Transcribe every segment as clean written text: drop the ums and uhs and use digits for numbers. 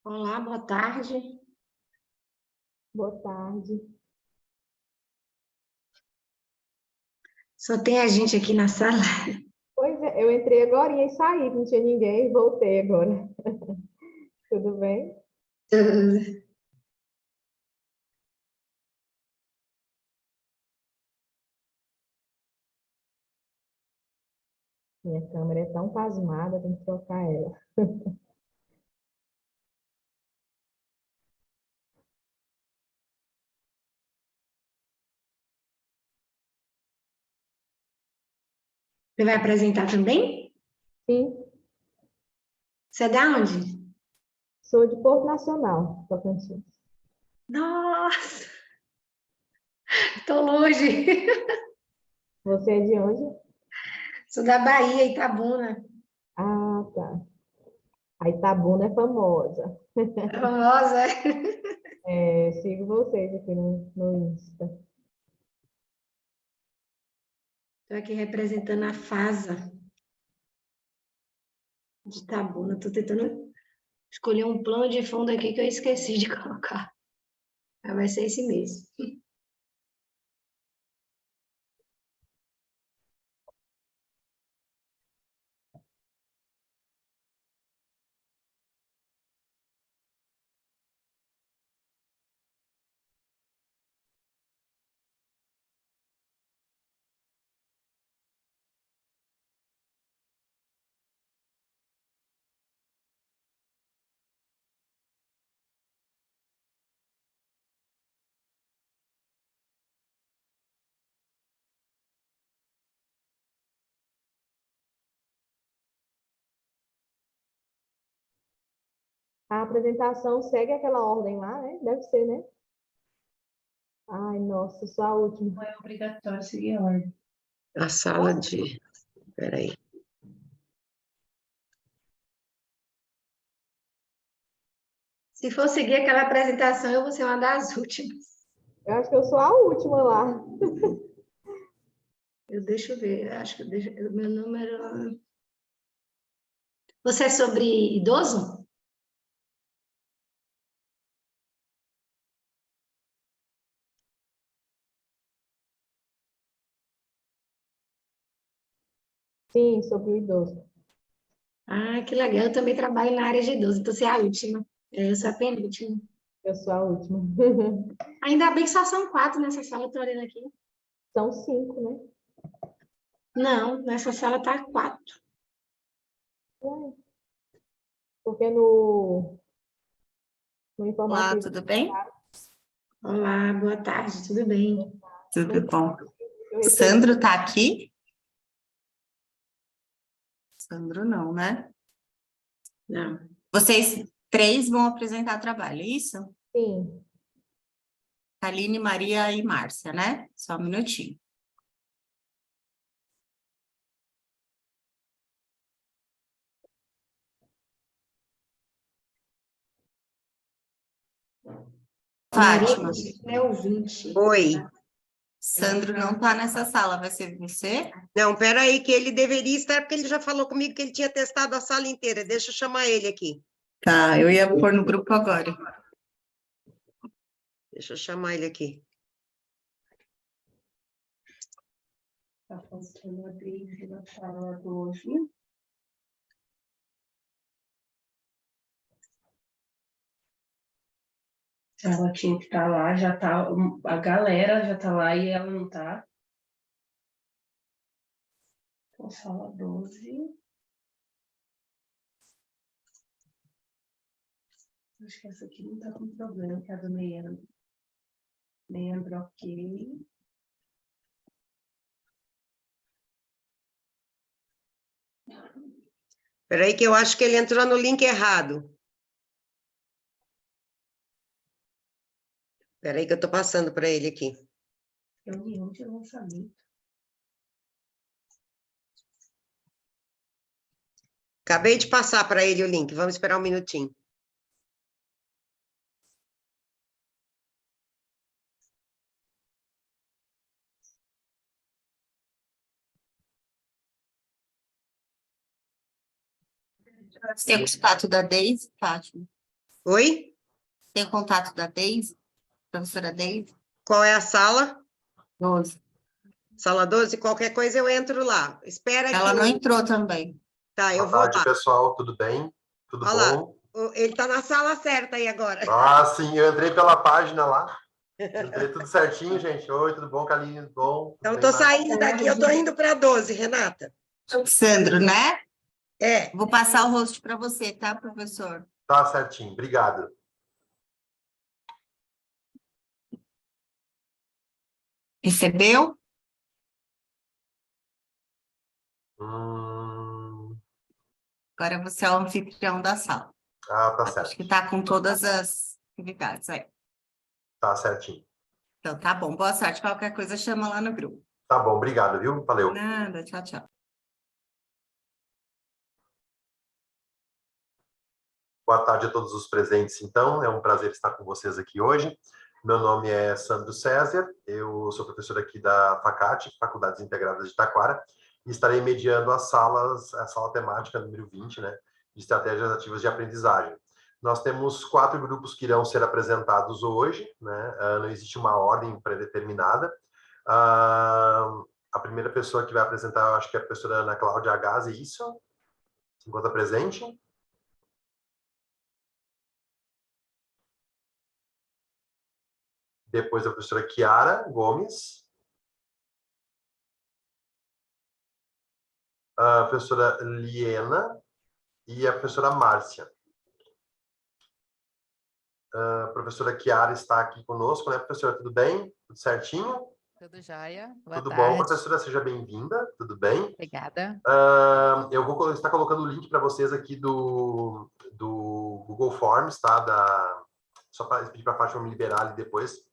Olá, boa tarde. Boa tarde. Só tem a gente aqui na sala. Pois é, eu entrei agora e saí, não tinha ninguém, voltei agora. Tudo bem? Minha câmera é tão pasmada, tem que trocar ela. Você vai apresentar também? Sim, Você é da onde? sou de Porto Nacional, Tocantins. Nossa, tô longe. Você é de onde? Sou da Bahia, Itabuna. Ah, tá. A Itabuna é famosa. É famosa. É, sigo vocês aqui no Insta. Estou aqui representando a FASA de Itabuna. Estou tentando escolher um plano de fundo aqui que eu esqueci de colocar. Mas vai ser esse mesmo. A apresentação segue aquela ordem lá, né? Deve ser, né? Ai, nossa, só a última. Não é obrigatório seguir a ordem. A sala Ó, de... Peraí. Se for seguir aquela apresentação, eu vou ser uma das últimas. eu acho que eu sou a última lá. Deixa eu ver, acho que meu número. Você é sobre idoso? Sim, sobre o idoso. Ah, que legal. Eu também trabalho na área de idoso, então você é a última. Eu sou a penúltima. Eu sou a última. Ainda bem que só são 4 nessa sala, eu tô olhando aqui. São 5, né? Não, nessa sala tá 4. Ué, porque no Olá, informativo tudo bem? Olá, boa tarde, tudo bem? Tudo bom. eu recebi. Sandro tá aqui? Sandro não, né? Não. Vocês três vão apresentar trabalho, é isso? Sim, Aline, Maria e Márcia, né? Só um minutinho. Maria, Fátima, é ouvinte. Oi. Sandro não tá nessa sala, vai ser você? Não, peraí, que ele deveria estar, porque ele já falou comigo que ele tinha testado a sala inteira. Deixa eu chamar ele aqui. Tá, eu ia pôr no grupo agora. Deixa eu chamar ele aqui. Tá postando a Daisy na sala hoje. Ela tinha que estar lá, já tá, a galera já tá lá e ela não tá. Então, sala 12. Acho que essa aqui não tá com problema, que é a do Leandro. Leandro, ok. Peraí, que eu acho que ele entrou no link errado. Peraí, que eu tô passando para ele aqui. Reunião de lançamento. Acabei de passar para ele o link. Vamos esperar um minutinho. Tem o contato da Deise, Fátima. Oi? Tem o contato da Deise? Professora Deise? Qual é a sala? 12. Sala 12? Qualquer coisa eu entro lá. Espera Ela que não entrou também. Tá, eu Boa vou tarde, lá. pessoal. Tudo bem? Tudo Olha lá. bom? Ele está na sala certa aí agora. Ah, sim, eu entrei pela página lá. Entrei tudo certinho, gente. Oi, tudo bom, Kaline? Tudo bom? Então, Tudo estou bem, Márcia? saindo daqui, eu estou indo para 12, Renata. Sandro, né? É. Vou passar o rosto para você, tá, professor? Tá certinho, obrigado. Recebeu? Agora você é o anfitrião da sala. Ah, tá Acho certo. que está com todas as atividades aí. Tá certinho. Então, tá bom. Boa sorte. Qualquer coisa, chama lá no grupo. Tá bom, obrigado, viu? Valeu. Nada. Tchau, tchau. Boa tarde a todos os presentes, então. É um prazer estar com vocês aqui hoje. Meu nome é Sandro César, eu sou professor aqui da FACAT, Faculdades Integradas de Taquara, e estarei mediando a sala temática número 20, né, de estratégias ativas de aprendizagem. Nós temos 4 grupos que irão ser apresentados hoje, né, não existe uma ordem predeterminada. A primeira pessoa que vai apresentar, eu acho que é a professora Ana Cláudia Agazzi, isso? Se encontra presente? Depois a professora Kiara Gomes, a professora Liena e a professora Márcia. A professora Kiara está aqui conosco, né, professora? Tudo bem? Tudo certinho? Tudo jóia? Boa Tudo tarde. bom, professora? Seja bem-vinda, tudo bem? Obrigada. Eu vou estar colocando o link para vocês aqui do Google Forms, tá? Só para pedir para a Fátima me liberar ali depois,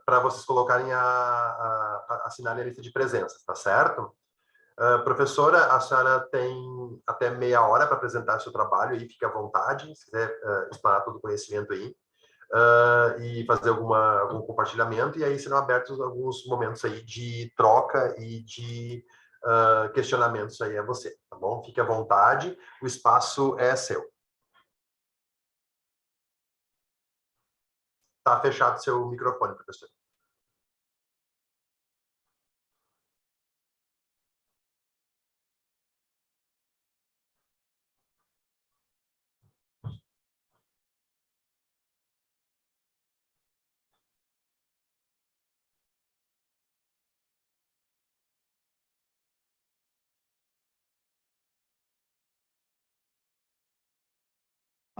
para vocês colocarem assinarem a lista de presenças, tá certo? Professora, a senhora tem até meia hora para apresentar seu trabalho aí, fique à vontade, se quiser explanar todo o conhecimento aí, e fazer algum compartilhamento, e aí serão abertos alguns momentos aí de troca e de questionamentos aí a você, tá bom? Fique à vontade, o espaço é seu. Tá fechado seu microfone, professor.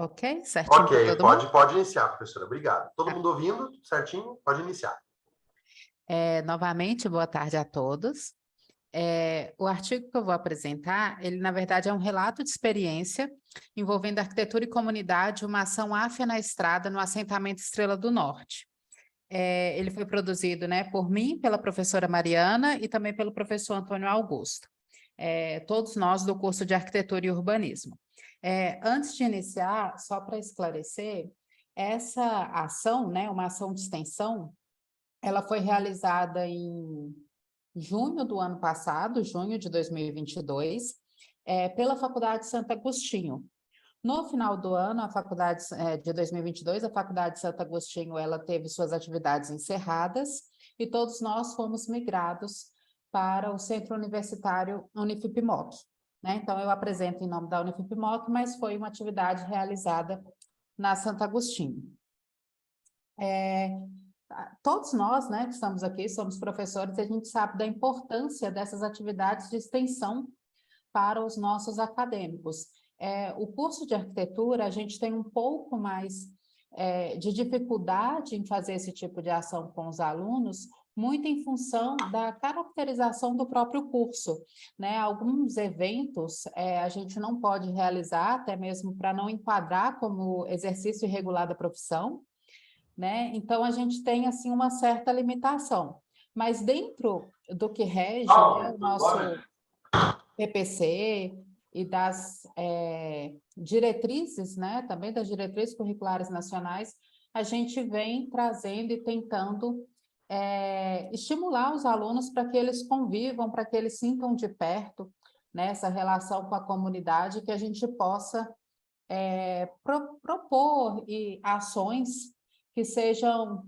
Ok? Certinho para Ok, todo mundo? pode iniciar, professora, obrigado. Todo mundo ouvindo? Certinho? Pode iniciar. Novamente, boa tarde a todos. O artigo que eu vou apresentar, ele na verdade é um relato de experiência envolvendo arquitetura e comunidade, uma ação áfia na estrada no assentamento Estrela do Norte. Ele foi produzido, né, por mim, pela professora Mariana e também pelo professor Antônio Augusto. Todos nós do curso de Arquitetura e Urbanismo. Antes de iniciar, só para esclarecer, essa ação, né, uma ação de extensão, ela foi realizada em junho do ano passado, junho de 2022, pela Faculdade Santo Agostinho. No final do ano, a faculdade de 2022, a Faculdade Santo Agostinho, ela teve suas atividades encerradas e todos nós fomos migrados para o Centro Universitário Unifipmoc, né? Então, eu apresento em nome da Unifipmoc, mas foi uma atividade realizada na Santo Agostinho. Todos nós, né, que estamos aqui, somos professores e a gente sabe da importância dessas atividades de extensão para os nossos acadêmicos. O curso de arquitetura, a gente tem um pouco mais de dificuldade em fazer esse tipo de ação com os alunos, muito em função da caracterização do próprio curso, né? Alguns eventos a gente não pode realizar, até mesmo para não enquadrar como exercício irregular da profissão, né? Então, a gente tem, assim, uma certa limitação. Mas dentro do que rege, né, o nosso PPC e das diretrizes, né, também das diretrizes curriculares nacionais, a gente vem trazendo e tentando estimular os alunos para que eles convivam, para que eles sintam de perto, né, essa relação com a comunidade, que a gente possa propor ações que sejam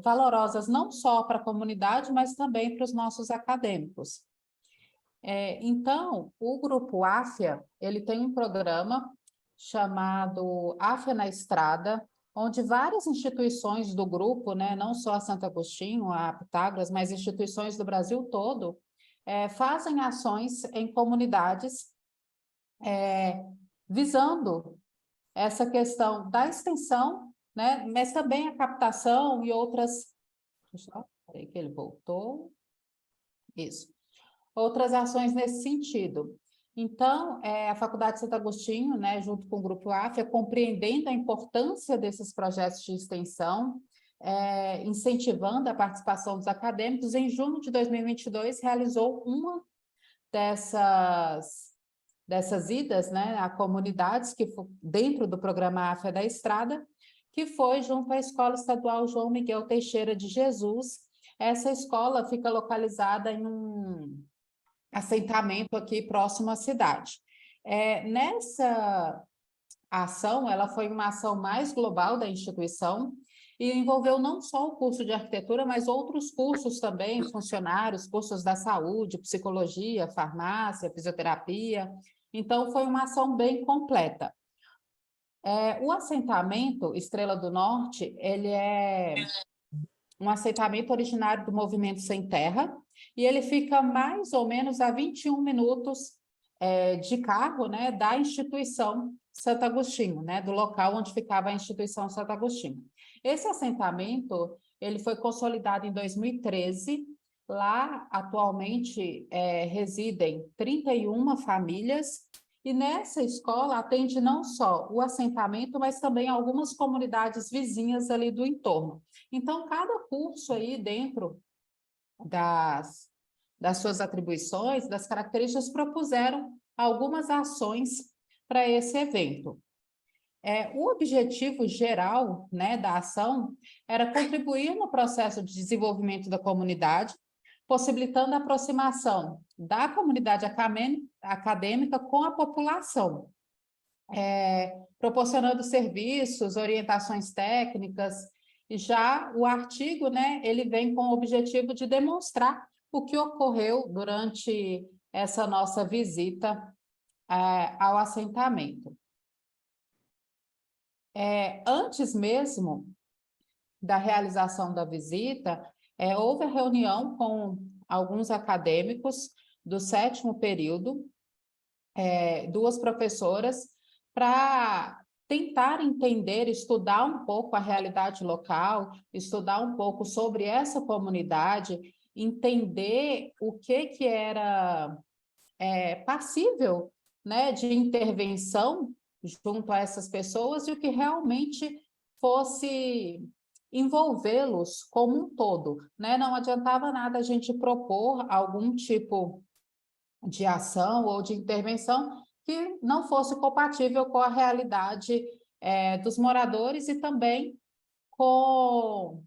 valorosas não só para a comunidade, mas também para os nossos acadêmicos. Então, o Grupo AFIA, ele tem um programa chamado AFIA na Estrada, onde várias instituições do grupo, né, não só a Santo Agostinho, a Pitágoras, mas instituições do Brasil todo, fazem ações em comunidades visando essa questão da extensão, né, mas também a captação e outras... Peraí que ele voltou. Isso. Outras ações nesse sentido. Então, a Faculdade de Santo Agostinho, né, junto com o Grupo AFIA, compreendendo a importância desses projetos de extensão, incentivando a participação dos acadêmicos, em junho de 2022, realizou uma dessas idas, né, a comunidades que dentro do programa AFIA da Estrada, que foi junto à Escola Estadual João Miguel Teixeira de Jesus. Essa escola fica localizada em um assentamento aqui próximo à cidade. Nessa ação, ela foi uma ação mais global da instituição e envolveu não só o curso de arquitetura, mas outros cursos também, funcionários, cursos da saúde, psicologia, farmácia, fisioterapia. Então, foi uma ação bem completa. O assentamento Estrela do Norte, ele é um assentamento originário do Movimento Sem Terra, e ele fica mais ou menos a 21 minutos de carro, né, da instituição Santo Agostinho, né, do local onde ficava a instituição Santo Agostinho. Esse assentamento, ele foi consolidado em 2013, lá atualmente residem 31 famílias, e nessa escola atende não só o assentamento, mas também algumas comunidades vizinhas ali do entorno. Então, cada curso aí dentro das suas atribuições, das características, propuseram algumas ações para esse evento. O objetivo geral, né, da ação era contribuir no processo de desenvolvimento da comunidade, possibilitando a aproximação da comunidade acadêmica com a população, proporcionando serviços, orientações técnicas. E já o artigo, né, ele vem com o objetivo de demonstrar o que ocorreu durante essa nossa visita ao assentamento. Antes mesmo da realização da visita, houve a reunião com alguns acadêmicos do 7º período, 2 professoras, para tentar entender, estudar um pouco a realidade local, estudar um pouco sobre essa comunidade, entender o que era passível, né, de intervenção junto a essas pessoas e o que realmente fosse envolvê-los como um todo, né? Não adiantava nada a gente propor algum tipo de ação ou de intervenção que não fosse compatível com a realidade dos moradores e também com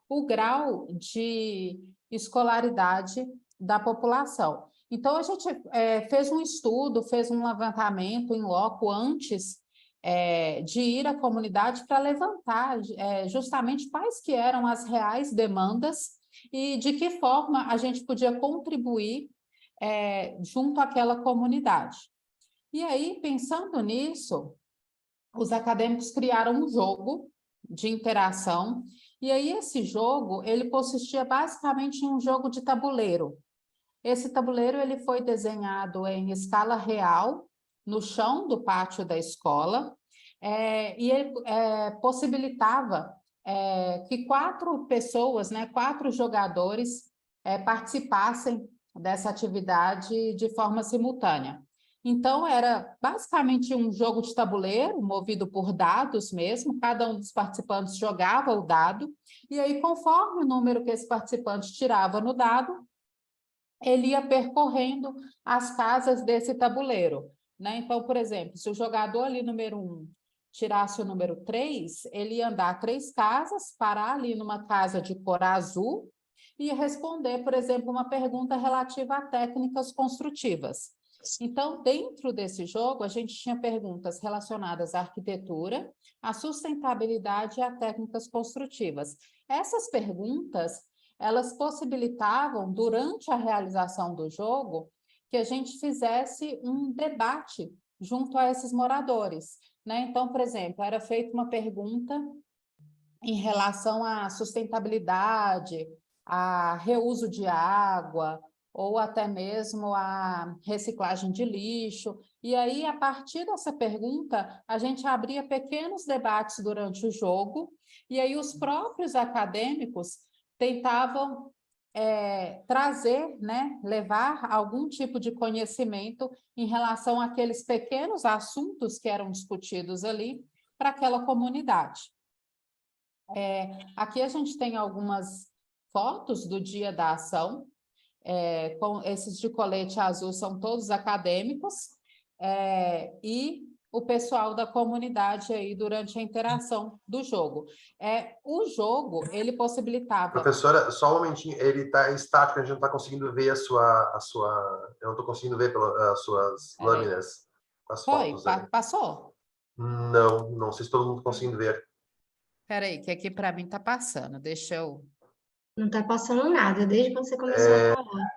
o grau de escolaridade da população. Então, a gente fez um estudo, fez um levantamento em loco antes de ir à comunidade para levantar justamente quais que eram as reais demandas e de que forma a gente podia contribuir junto àquela comunidade. E aí, pensando nisso, os acadêmicos criaram um jogo de interação, e aí esse jogo, ele consistia basicamente em um jogo de tabuleiro. Esse tabuleiro ele foi desenhado em escala real, no chão do pátio da escola, e ele possibilitava que 4 pessoas, né, 4 jogadores participassem dessa atividade de forma simultânea. Então, era basicamente um jogo de tabuleiro, movido por dados mesmo, cada um dos participantes jogava o dado, e aí, conforme o número que esse participante tirava no dado, ele ia percorrendo as casas desse tabuleiro, né? Então, por exemplo, se o jogador ali, número 1, tirasse o número 3, ele ia andar 3 casas, parar ali numa casa de cor azul e responder, por exemplo, uma pergunta relativa a técnicas construtivas. Então, dentro desse jogo, a gente tinha perguntas relacionadas à arquitetura, à sustentabilidade e a técnicas construtivas. Essas perguntas, elas possibilitavam, durante a realização do jogo, que a gente fizesse um debate junto a esses moradores, né? Então, por exemplo, era feita uma pergunta em relação à sustentabilidade, a reuso de água, ou até mesmo a reciclagem de lixo. E aí, a partir dessa pergunta, a gente abria pequenos debates durante o jogo, e aí os próprios acadêmicos tentavam trazer, né, levar algum tipo de conhecimento em relação àqueles pequenos assuntos que eram discutidos ali para aquela comunidade. Aqui a gente tem algumas fotos do dia da ação, com esses de colete azul são todos acadêmicos, e o pessoal da comunidade aí durante a interação do jogo. O jogo, ele possibilitava... Professora, só um momentinho, ele está estático, a gente não está conseguindo ver a sua... Eu não estou conseguindo ver as suas lâminas com as fotos. Passou? Não sei se todo mundo está conseguindo ver. Espera aí, que aqui para mim está passando, deixa eu... Não está passando nada, desde quando você começou a falar.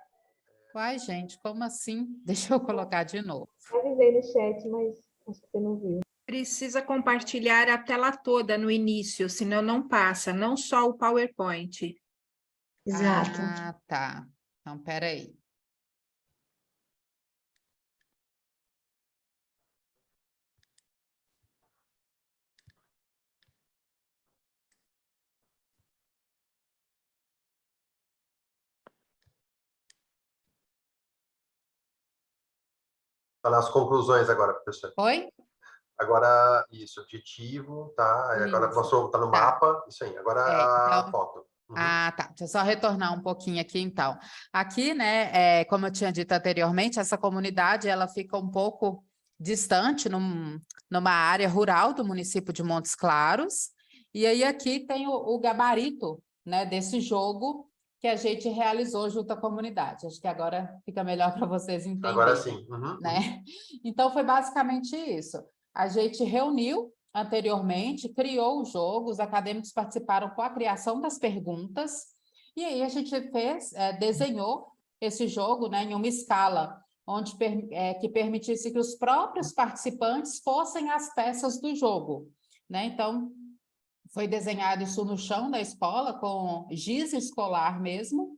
Uai, gente, como assim? Deixa eu colocar de novo. Avisei no chat, mas acho que você não viu. Precisa compartilhar a tela toda no início, senão não passa, não só o PowerPoint. Exato. Ah, tá. Então, espera aí. Está nas conclusões agora, professor. Oi? Agora, isso, objetivo, tá? Agora Isso. passou, tá no Tá. mapa, isso aí. Agora a Então, foto. Uhum. tá. Deixa eu só retornar um pouquinho aqui, então. Aqui, né, como eu tinha dito anteriormente, essa comunidade, ela fica um pouco distante, numa área rural do município de Montes Claros. E aí aqui tem o gabarito, né, desse jogo que a gente realizou junto à comunidade. Acho que agora fica melhor para vocês entenderem. Agora sim. Uhum, né? Então, foi basicamente isso. A gente reuniu anteriormente, criou o jogo, os acadêmicos participaram com a criação das perguntas, e aí a gente desenhou esse jogo, né, em uma escala onde, que permitisse que os próprios participantes fossem as peças do jogo, né? Então, foi desenhado isso no chão da escola, com giz escolar mesmo,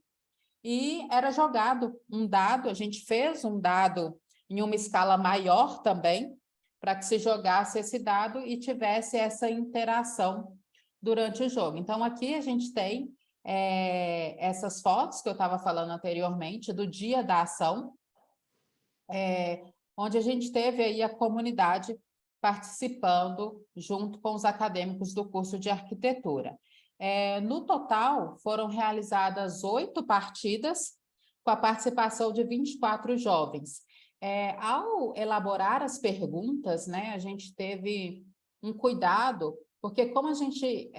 e era jogado um dado, a gente fez um dado em uma escala maior também, para que se jogasse esse dado e tivesse essa interação durante o jogo. Então, aqui a gente tem essas fotos que eu estava falando anteriormente, do dia da ação, onde a gente teve aí a comunidade participando junto com os acadêmicos do curso de arquitetura. No total, foram realizadas 8 partidas, com a participação de 24 jovens. Ao elaborar as perguntas, né, a gente teve um cuidado, porque como a gente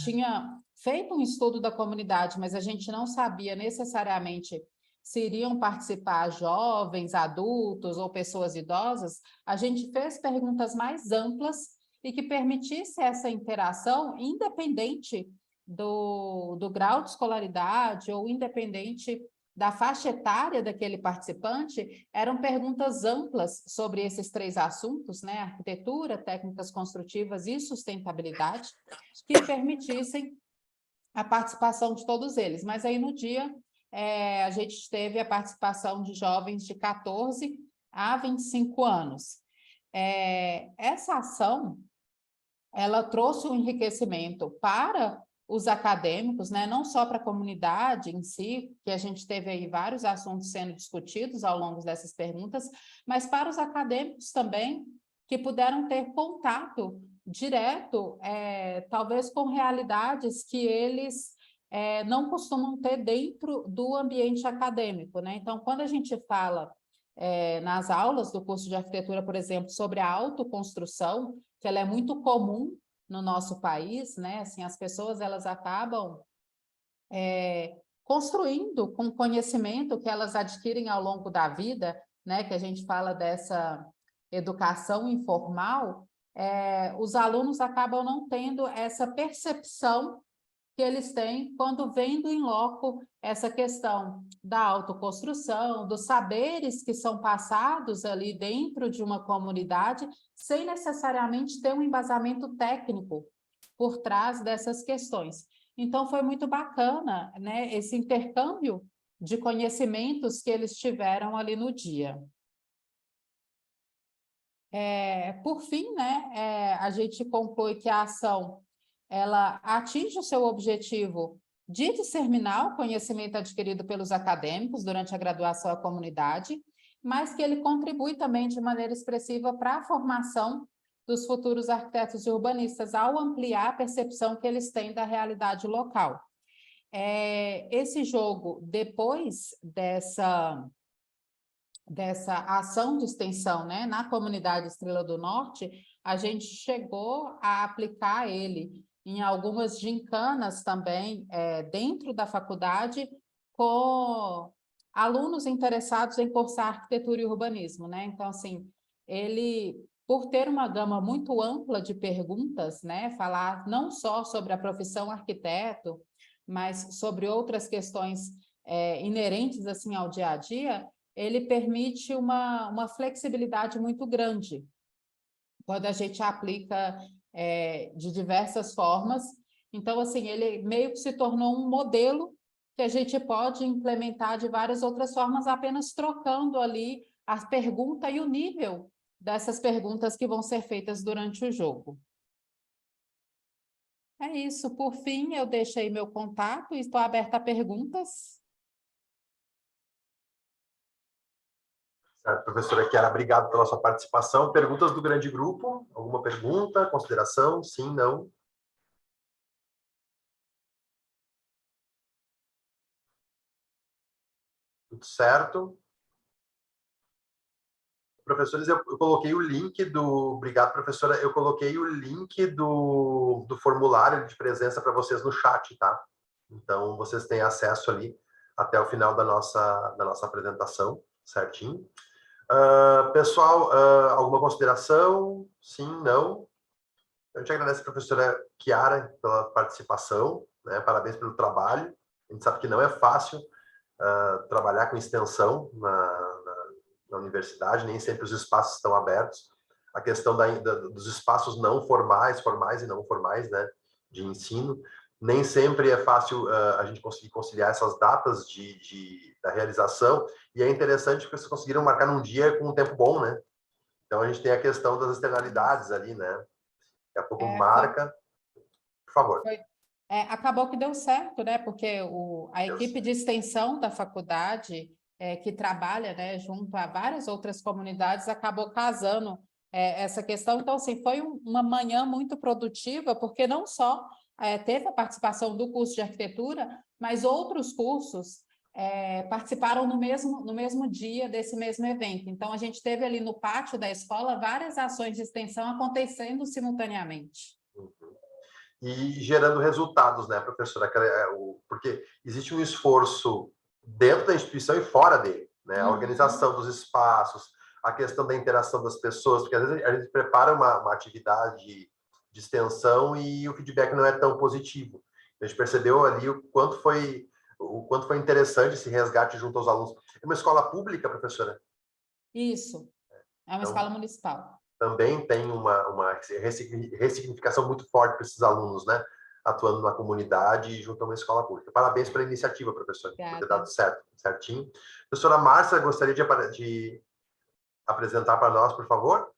tinha feito um estudo da comunidade, mas a gente não sabia necessariamente se iriam participar jovens, adultos ou pessoas idosas, a gente fez perguntas mais amplas e que permitisse essa interação, independente do grau de escolaridade ou independente da faixa etária daquele participante. Eram perguntas amplas sobre esses 3 assuntos, né? Arquitetura, técnicas construtivas e sustentabilidade, que permitissem a participação de todos eles. Mas aí no dia a gente teve a participação de jovens de 14 a 25 anos. Essa ação, ela trouxe um enriquecimento para os acadêmicos, né? Não só para a comunidade em si, que a gente teve aí vários assuntos sendo discutidos ao longo dessas perguntas, mas para os acadêmicos também, que puderam ter contato direto, talvez com realidades que eles não costumam ter dentro do ambiente acadêmico, né? Então, quando a gente fala nas aulas do curso de arquitetura, por exemplo, sobre a autoconstrução, que ela é muito comum no nosso país, né? Assim, as pessoas, elas acabam construindo com o conhecimento que elas adquirem ao longo da vida, né, que a gente fala dessa educação informal, os alunos acabam não tendo essa percepção que eles têm quando vendo em loco essa questão da autoconstrução, dos saberes que são passados ali dentro de uma comunidade, sem necessariamente ter um embasamento técnico por trás dessas questões. Então, foi muito bacana, né, esse intercâmbio de conhecimentos que eles tiveram ali no dia. Por fim, né, a gente conclui que a ação ela atinge o seu objetivo de disseminar o conhecimento adquirido pelos acadêmicos durante a graduação à comunidade, mas que ele contribui também de maneira expressiva para a formação dos futuros arquitetos e urbanistas, ao ampliar a percepção que eles têm da realidade local. Esse jogo, depois dessa ação de extensão, né, na comunidade Estrela do Norte, a gente chegou a aplicar ele em algumas gincanas também, dentro da faculdade, com alunos interessados em cursar arquitetura e urbanismo, né? Então, assim, ele, por ter uma gama muito ampla de perguntas, né, falar não só sobre a profissão arquiteto, mas sobre outras questões inerentes, assim, ao dia a dia, ele permite uma flexibilidade muito grande quando a gente aplica de diversas formas. Então, assim, ele meio que se tornou um modelo que a gente pode implementar de várias outras formas, apenas trocando ali a pergunta e o nível dessas perguntas que vão ser feitas durante o jogo. É isso. Por fim, eu deixei meu contato e estou aberta a perguntas. Certo, professora Chiara, obrigado pela sua participação. Perguntas do grande grupo? Alguma pergunta, consideração? Sim, não? Tudo certo? Professores, eu coloquei o link do... Obrigado, professora. Eu coloquei o link do formulário de presença para vocês no chat, tá? Então, vocês têm acesso ali até o final da nossa apresentação, certinho? Pessoal, alguma consideração? Sim, não? A gente agradece a professora Chiara pela participação, né? Parabéns pelo trabalho. A gente sabe que não é fácil trabalhar com extensão na universidade, nem sempre os espaços estão abertos. A questão dos espaços não formais, formais e não formais, né, de ensino, nem sempre é fácil a gente conseguir conciliar essas datas da realização, e é interessante porque vocês conseguiram marcar num dia com um tempo bom, né? Então, a gente tem a questão das externalidades ali, né? Daqui a pouco marca. Por favor. Acabou que deu certo, né? Porque a equipe de extensão da faculdade, que trabalha, né, junto a várias outras comunidades, acabou casando essa questão. Então, assim, foi uma manhã muito produtiva, porque não só teve a participação do curso de arquitetura, mas outros cursos participaram no mesmo dia desse mesmo evento. Então, a gente teve ali no pátio da escola várias ações de extensão acontecendo simultaneamente. E gerando resultados, né, professora? Porque existe um esforço dentro da instituição e fora dele, né? A organização dos espaços, a questão da interação das pessoas, porque às vezes a gente prepara uma atividade de extensão e o feedback não é tão positivo. A gente percebeu ali o quanto foi interessante esse resgate junto aos alunos. É uma escola pública, professora? Isso, é uma escola municipal. Também tem uma ressignificação muito forte para esses alunos, né? Atuando na comunidade e junto a uma escola pública. Parabéns pela iniciativa, professora, por ter dado certinho. Professora Márcia, gostaria de apresentar para nós, por favor?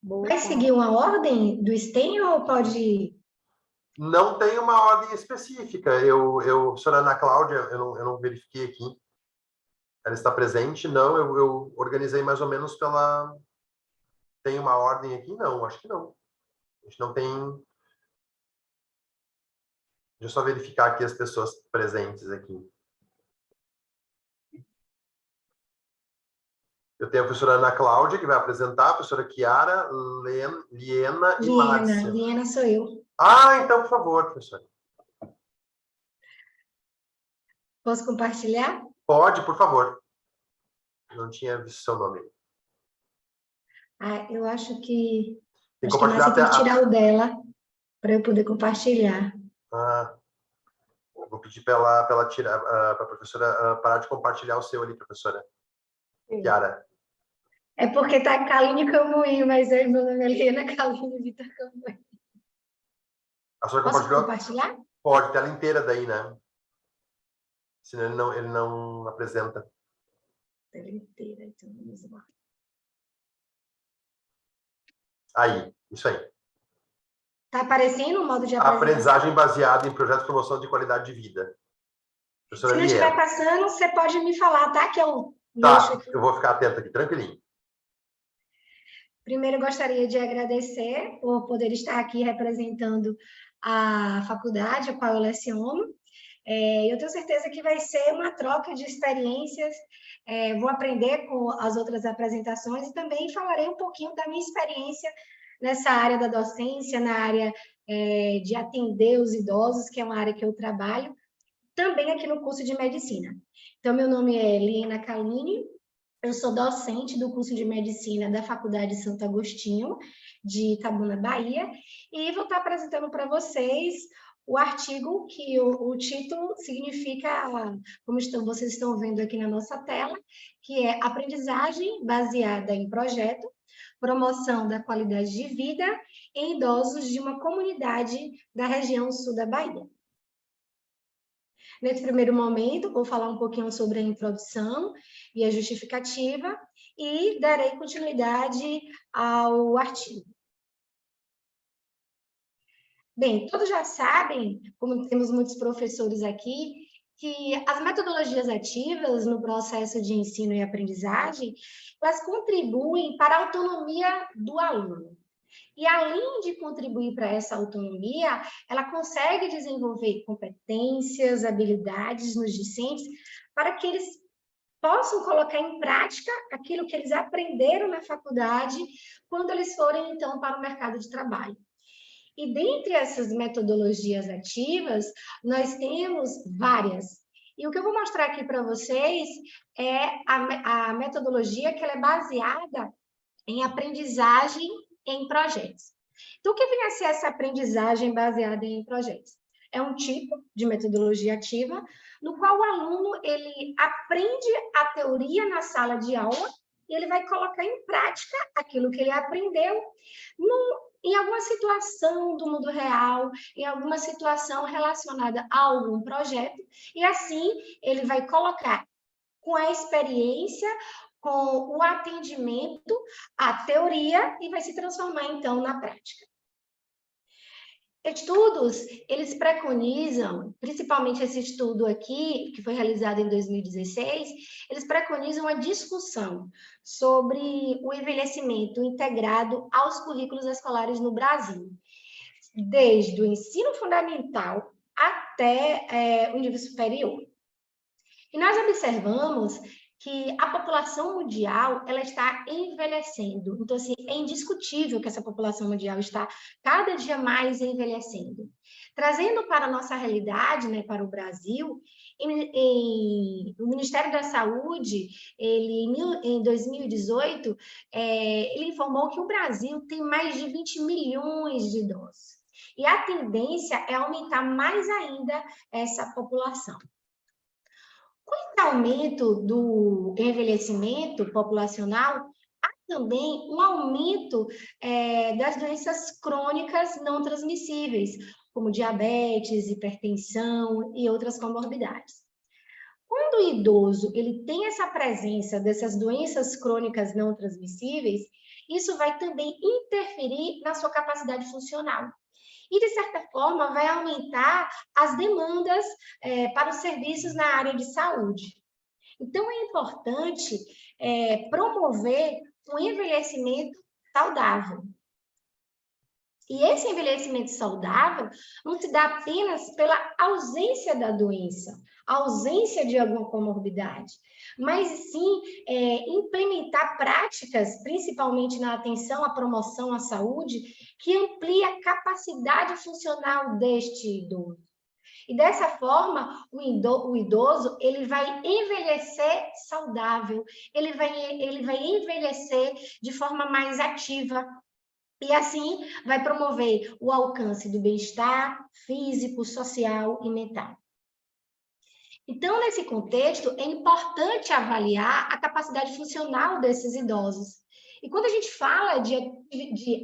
Vai seguir uma ordem do STEM ou pode... Não tem uma ordem específica. Professora Ana Cláudia, eu não verifiquei aqui. Ela está presente? Não, eu organizei mais ou menos pela... Tem uma ordem aqui? Não, acho que não. A gente não tem... Deixa eu só verificar aqui as pessoas presentes aqui. Eu tenho a professora Ana Cláudia, que vai apresentar, a professora Chiara, Liena e Márcia. Liena sou eu. Ah, então, por favor, professora. Posso compartilhar? Pode, por favor. Não tinha visto seu nome. Ah, eu acho que... Tem que Acho que compartilhar Márcia tem que até tirar o dela para eu poder compartilhar. Vou pedir para ela tirar, para a professora parar de compartilhar o seu ali, professora. Sim. Chiara. É porque tá Kaline Camuim, mas meu nome é Helena Kaline Vitor Camuim. A senhora Posso compartilhou? compartilhar? Pode, tela inteira daí, né? Senão ele não apresenta. Tela inteira, então vamos lá. Aí, isso aí. Tá aparecendo o modo de apresentação? Aprendizagem baseada em projetos de promoção de qualidade de vida. Se Professora não estiver Lier. passando, você pode me falar, tá? Que eu Tá, mexo aqui. eu vou ficar atento aqui, tranquilinho. Primeiro, eu gostaria de agradecer por poder estar aqui representando a faculdade a qual eu leciono. Eu tenho certeza que vai ser uma troca de experiências. Vou aprender com as outras apresentações e também falarei um pouquinho da minha experiência nessa área da docência, na área de atender os idosos, que é uma área que eu trabalho, também aqui no curso de medicina. Então, meu nome é Helena Kaline, eu sou docente do curso de medicina da Faculdade Santo Agostinho, de Itabuna, Bahia, e vou estar apresentando para vocês o artigo que o título significa, como vocês estão vendo aqui na nossa tela, que é Aprendizagem baseada em projeto, promoção da qualidade de vida em idosos de uma comunidade da região sul da Bahia. Nesse primeiro momento, vou falar um pouquinho sobre a introdução e a justificativa e darei continuidade ao artigo. Bem, todos já sabem, como temos muitos professores aqui, que as metodologias ativas no processo de ensino e aprendizagem, elas contribuem para a autonomia do aluno. E, além de contribuir para essa autonomia, ela consegue desenvolver competências, habilidades nos discentes para que eles possam colocar em prática aquilo que eles aprenderam na faculdade quando eles forem, então, para o mercado de trabalho. E, dentre essas metodologias ativas, nós temos várias. E o que eu vou mostrar aqui para vocês é a metodologia que ela é baseada em aprendizagem em projetos. Então, o que vem a ser essa aprendizagem baseada em projetos? É um tipo de metodologia ativa no qual o aluno ele aprende a teoria na sala de aula e ele vai colocar em prática aquilo que ele aprendeu em alguma situação do mundo real, em alguma situação relacionada a algum projeto, e assim ele vai colocar com a experiência, com o atendimento, a teoria, e vai se transformar, então, na prática. Estudos, eles preconizam, principalmente esse estudo aqui, que foi realizado em 2016, eles preconizam a discussão sobre o envelhecimento integrado aos currículos escolares no Brasil, desde o ensino fundamental até o nível superior. E nós observamos que a população mundial ela está envelhecendo. Então, assim, é indiscutível que essa população mundial está cada dia mais envelhecendo. Trazendo para a nossa realidade, né, para o Brasil, o Ministério da Saúde, em 2018, ele informou que o Brasil tem mais de 20 milhões de idosos. E a tendência é aumentar mais ainda essa população. Com esse aumento do envelhecimento populacional, há também um aumento das doenças crônicas não transmissíveis, como diabetes, hipertensão e outras comorbidades. Quando o idoso ele tem essa presença dessas doenças crônicas não transmissíveis, isso vai também interferir na sua capacidade funcional. E, de certa forma, vai aumentar as demandas para os serviços na área de saúde. Então, é importante promover um envelhecimento saudável. E esse envelhecimento saudável não se dá apenas pela ausência da doença, ausência de alguma comorbidade, mas sim implementar práticas, principalmente na atenção à promoção à saúde, que amplie a capacidade funcional deste idoso. E dessa forma, o idoso ele vai envelhecer saudável, ele vai envelhecer de forma mais ativa, e assim vai promover o alcance do bem-estar físico, social e mental. Então, nesse contexto, é importante avaliar a capacidade funcional desses idosos. E quando a gente fala de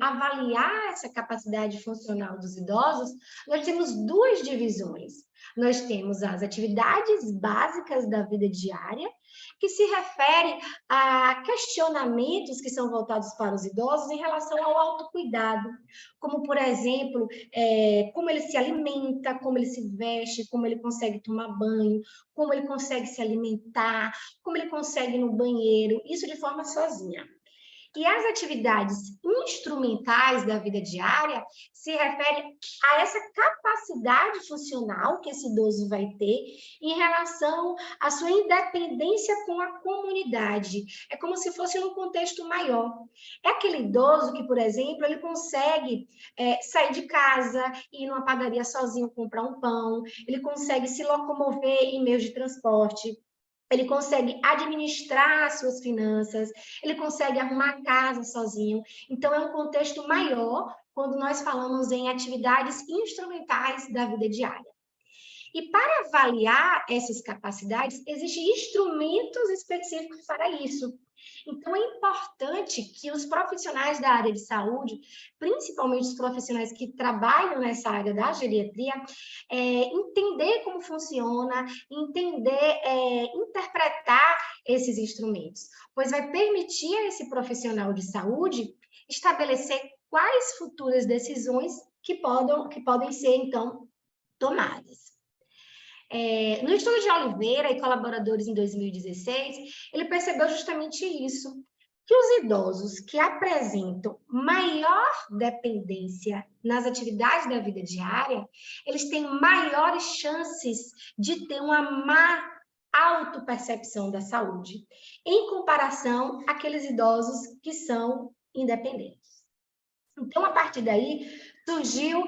avaliar essa capacidade funcional dos idosos, nós temos duas divisões. Nós temos as atividades básicas da vida diária, que se refere a questionamentos que são voltados para os idosos em relação ao autocuidado, como, por exemplo, como ele se alimenta, como ele se veste, como ele consegue tomar banho, como ele consegue se alimentar, como ele consegue ir no banheiro, isso de forma sozinha. E as atividades instrumentais da vida diária se referem a essa capacidade funcional que esse idoso vai ter em relação à sua independência com a comunidade. É como se fosse num contexto maior. É aquele idoso que, por exemplo, ele consegue sair de casa, ir numa padaria sozinho comprar um pão, ele consegue se locomover em meios de transporte, ele consegue administrar as suas finanças, ele consegue arrumar a casa sozinho. Então, é um contexto maior quando nós falamos em atividades instrumentais da vida diária. E para avaliar essas capacidades, existem instrumentos específicos para isso. Então, é importante que os profissionais da área de saúde, principalmente os profissionais que trabalham nessa área da geriatria, entender como funciona, interpretar esses instrumentos, pois vai permitir a esse profissional de saúde estabelecer quais futuras decisões que podem ser, então, tomadas. No estudo de Oliveira e colaboradores em 2016, ele percebeu justamente isso, que os idosos que apresentam maior dependência nas atividades da vida diária, eles têm maiores chances de ter uma má autopercepção da saúde, em comparação àqueles idosos que são independentes. Então, a partir daí, surgiu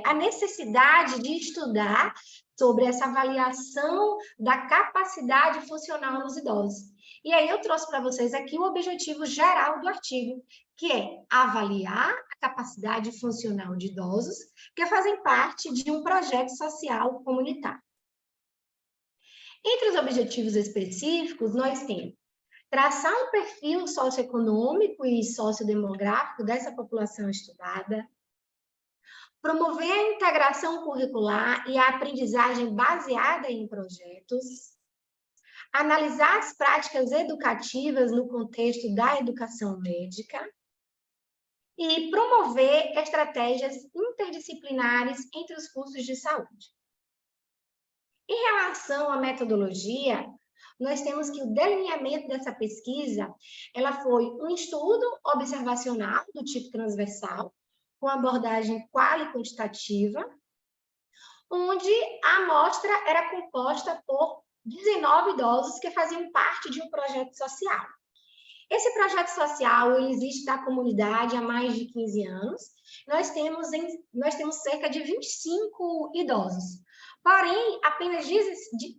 a necessidade de estudar sobre essa avaliação da capacidade funcional nos idosos. E aí eu trouxe para vocês aqui o objetivo geral do artigo, que é avaliar a capacidade funcional de idosos que fazem parte de um projeto social comunitário. Entre os objetivos específicos, nós temos traçar um perfil socioeconômico e sociodemográfico dessa população estudada, promover a integração curricular e a aprendizagem baseada em projetos, analisar as práticas educativas no contexto da educação médica e promover estratégias interdisciplinares entre os cursos de saúde. Em relação à metodologia, nós temos que o delineamento dessa pesquisa, ela foi um estudo observacional do tipo transversal, com abordagem quali-quantitativa, onde a amostra era composta por 19 idosos que faziam parte de um projeto social. Esse projeto social ele existe na comunidade há mais de 15 anos. Nós temos cerca de 25 idosos. Porém, apenas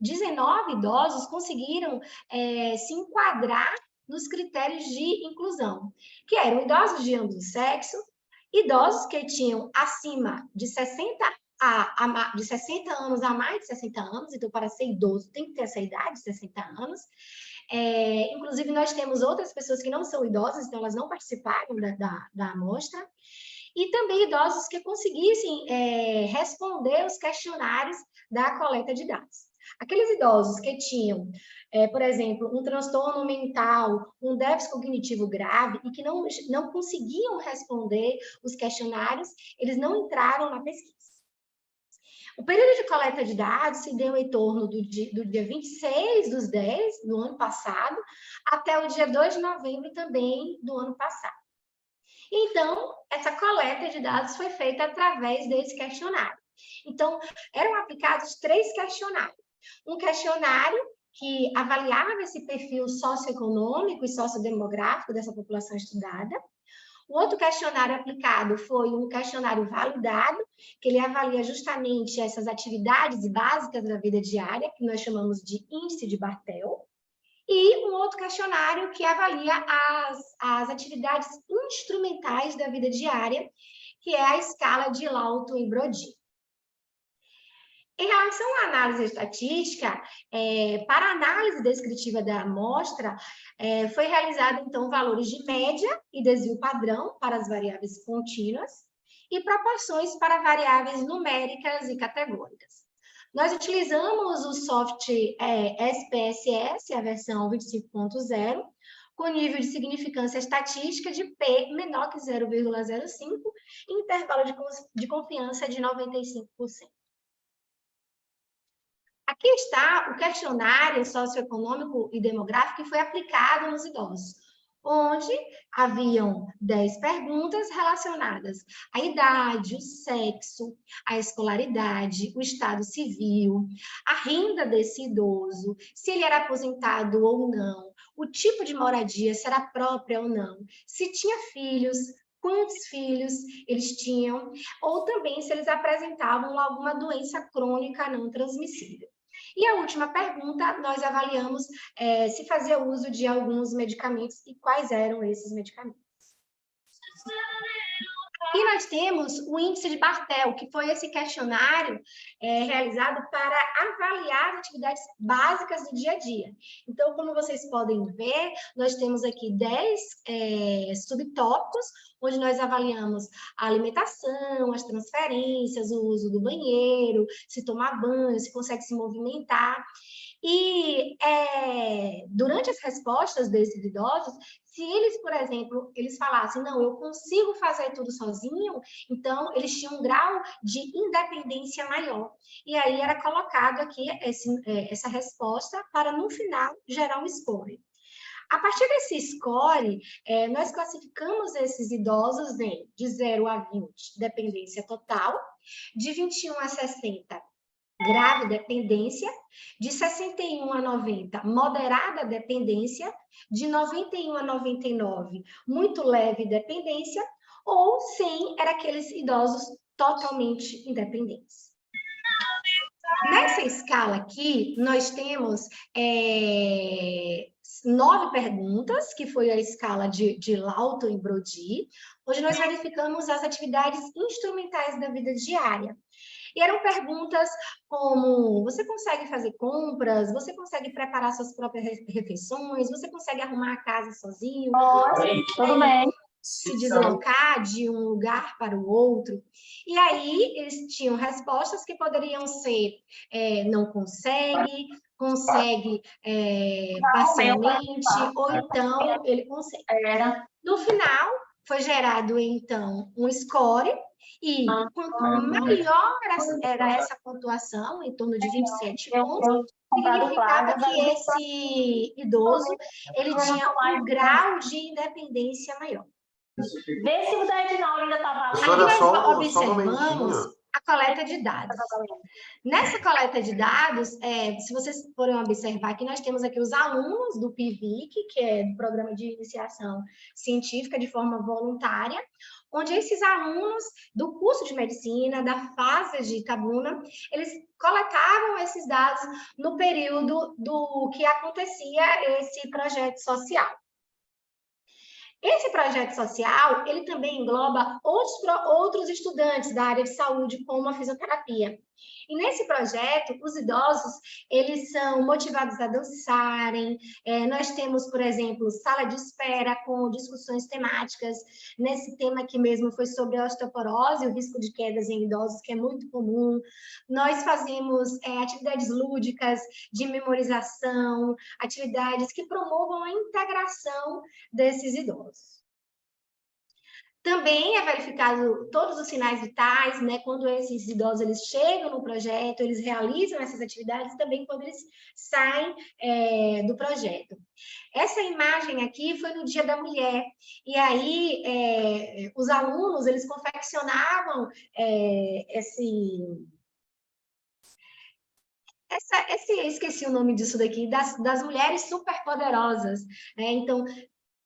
19 idosos conseguiram se enquadrar nos critérios de inclusão, que eram idosos de ambos os sexos, idosos que tinham acima de 60 anos a mais de 60 anos, então para ser idoso tem que ter essa idade, 60 anos. Inclusive, nós temos outras pessoas que não são idosas, então elas não participaram da amostra. E também idosos que conseguissem responder os questionários da coleta de dados. Aqueles idosos que tinham, por exemplo, um transtorno mental, um déficit cognitivo grave e que não conseguiam responder os questionários, eles não entraram na pesquisa. O período de coleta de dados se deu em torno do dia 26/10 do ano passado até o dia 2 de novembro também do ano passado. Então, essa coleta de dados foi feita através desse questionário. Então, eram aplicados 3 questionários. Um questionário que avaliava esse perfil socioeconômico e sociodemográfico dessa população estudada, O outro questionário aplicado foi um questionário validado, que ele avalia justamente essas atividades básicas da vida diária, que nós chamamos de índice de Bartel. E um outro questionário que avalia as atividades instrumentais da vida diária, que é a escala de Lawton e Brody. Em relação à análise estatística, para a análise descritiva da amostra, foi realizado, então, valores de média e desvio padrão para as variáveis contínuas e proporções para variáveis numéricas e categóricas. Nós utilizamos o software SPSS, a versão 25.0, com nível de significância estatística de P menor que 0,05 e intervalo de confiança de 95%. Aqui está o questionário socioeconômico e demográfico que foi aplicado nos idosos, onde haviam 10 perguntas relacionadas à idade, o sexo, a escolaridade, o estado civil, a renda desse idoso, se ele era aposentado ou não, o tipo de moradia, se era própria ou não, se tinha filhos, quantos filhos eles tinham, ou também se eles apresentavam alguma doença crônica não transmissível. E a última pergunta, nós avaliamos se fazia uso de alguns medicamentos e quais eram esses medicamentos. E nós temos o índice de Bartel, que foi esse questionário realizado para avaliar as atividades básicas do dia a dia. Então, como vocês podem ver, nós temos aqui 10 subtópicos, onde nós avaliamos a alimentação, as transferências, o uso do banheiro, se tomar banho, se consegue se movimentar. E durante as respostas desses idosos, se eles, por exemplo, eles falassem, não, eu consigo fazer tudo sozinho, então eles tinham um grau de independência maior. E aí era colocado aqui essa resposta para, no final, gerar um score. A partir desse score, nós classificamos esses idosos de 0 a 20, dependência total, de 21 a 60, grave dependência, de 61 a 90, moderada dependência, de 91 a 99, muito leve dependência, ou 100 era aqueles idosos totalmente independentes. Nessa escala aqui, nós temos 9 perguntas, que foi a escala de Lawton e Brody, onde nós verificamos as atividades instrumentais da vida diária. E eram perguntas como, você consegue fazer compras? Você consegue preparar suas próprias refeições? Você consegue arrumar a casa sozinho? Oi, tudo bem? Se deslocar de um lugar para o outro. E aí, eles tinham respostas que poderiam ser não consegue parcialmente, ou então ele consegue. No final, foi gerado, então, um score, e quanto maior era essa pontuação, em torno de 27 pontos, significava que esse idoso ele tinha um grau de independência maior. Vê se o 19 ainda estava ali. Aqui nós observamos a coleta de dados. Nessa coleta de dados, se vocês forem observar que nós temos aqui os alunos do PIVIC, que é do Programa de Iniciação Científica de forma voluntária, onde esses alunos do curso de medicina, da fase de Itabuna, eles coletavam esses dados no período do que acontecia esse projeto social. Esse projeto social, ele também engloba outros estudantes da área de saúde, como a fisioterapia. E nesse projeto, os idosos, eles são motivados a dançarem. Nós temos, por exemplo, sala de espera com discussões temáticas. Nesse tema aqui mesmo foi sobre a osteoporose, o risco de quedas em idosos, que é muito comum. Nós fazemos atividades lúdicas de memorização, atividades que promovam a integração desses idosos. Também é verificado todos os sinais vitais, né? Quando esses idosos eles chegam no projeto, eles realizam essas atividades, também quando eles saem do projeto. Essa imagem aqui foi no Dia da Mulher, e aí os alunos eles confeccionavam esqueci o nome disso daqui, das mulheres superpoderosas, né? Então,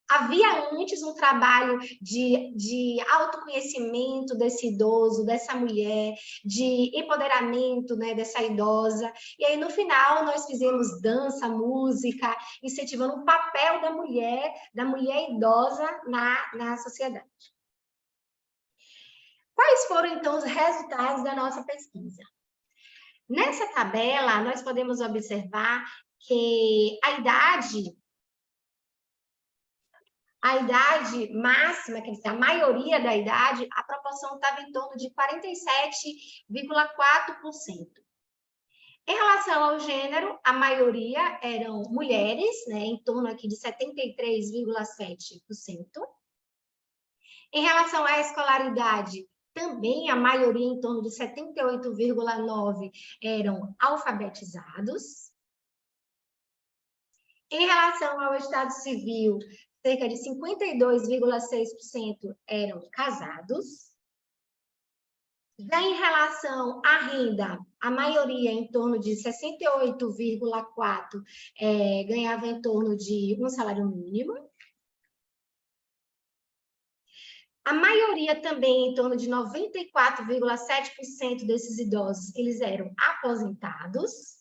Havia antes um trabalho de autoconhecimento desse idoso, dessa mulher, de empoderamento, né, dessa idosa. E aí, no final, nós fizemos dança, música, incentivando o papel da mulher idosa na sociedade. Quais foram, então, os resultados da nossa pesquisa? Nessa tabela, nós podemos observar que a idade máxima, quer dizer, a maioria da idade, a proporção estava em torno de 47,4%. Em relação ao gênero, a maioria eram mulheres, né, em torno aqui de 73,7%. Em relação à escolaridade, também a maioria, em torno de 78,9%, eram alfabetizados. Em relação ao estado civil, cerca de 52,6% eram casados. Já em relação à renda, a maioria, em torno de 68,4%, ganhava em torno de um salário mínimo. A maioria também, em torno de 94,7% desses idosos, eles eram aposentados.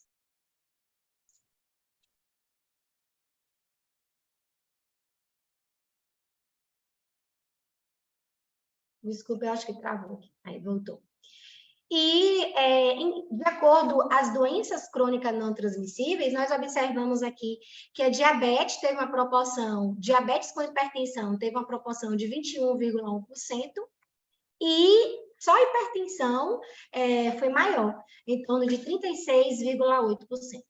Desculpa, eu acho que travou aqui. Aí, voltou. E, de acordo com as doenças crônicas não transmissíveis, nós observamos aqui que a diabetes teve uma proporção, diabetes com hipertensão teve uma proporção de 21,1%, e só a hipertensão foi maior, em torno de 36,8%.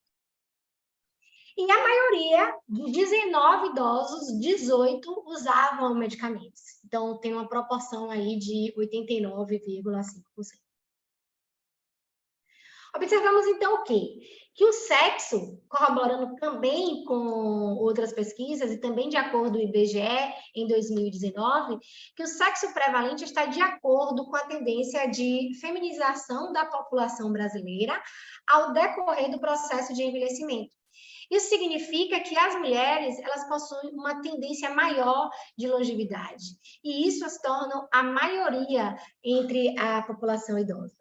E a maioria, de 19 idosos, 18 usavam medicamentos. Então, tem uma proporção aí de 89,5%. Observamos, então, o quê? Que o sexo, corroborando também com outras pesquisas, e também de acordo com o IBGE, em 2019, que o sexo prevalente está de acordo com a tendência de feminização da população brasileira ao decorrer do processo de envelhecimento. Isso significa que as mulheres, elas possuem uma tendência maior de longevidade, e isso as torna a maioria entre a população idosa.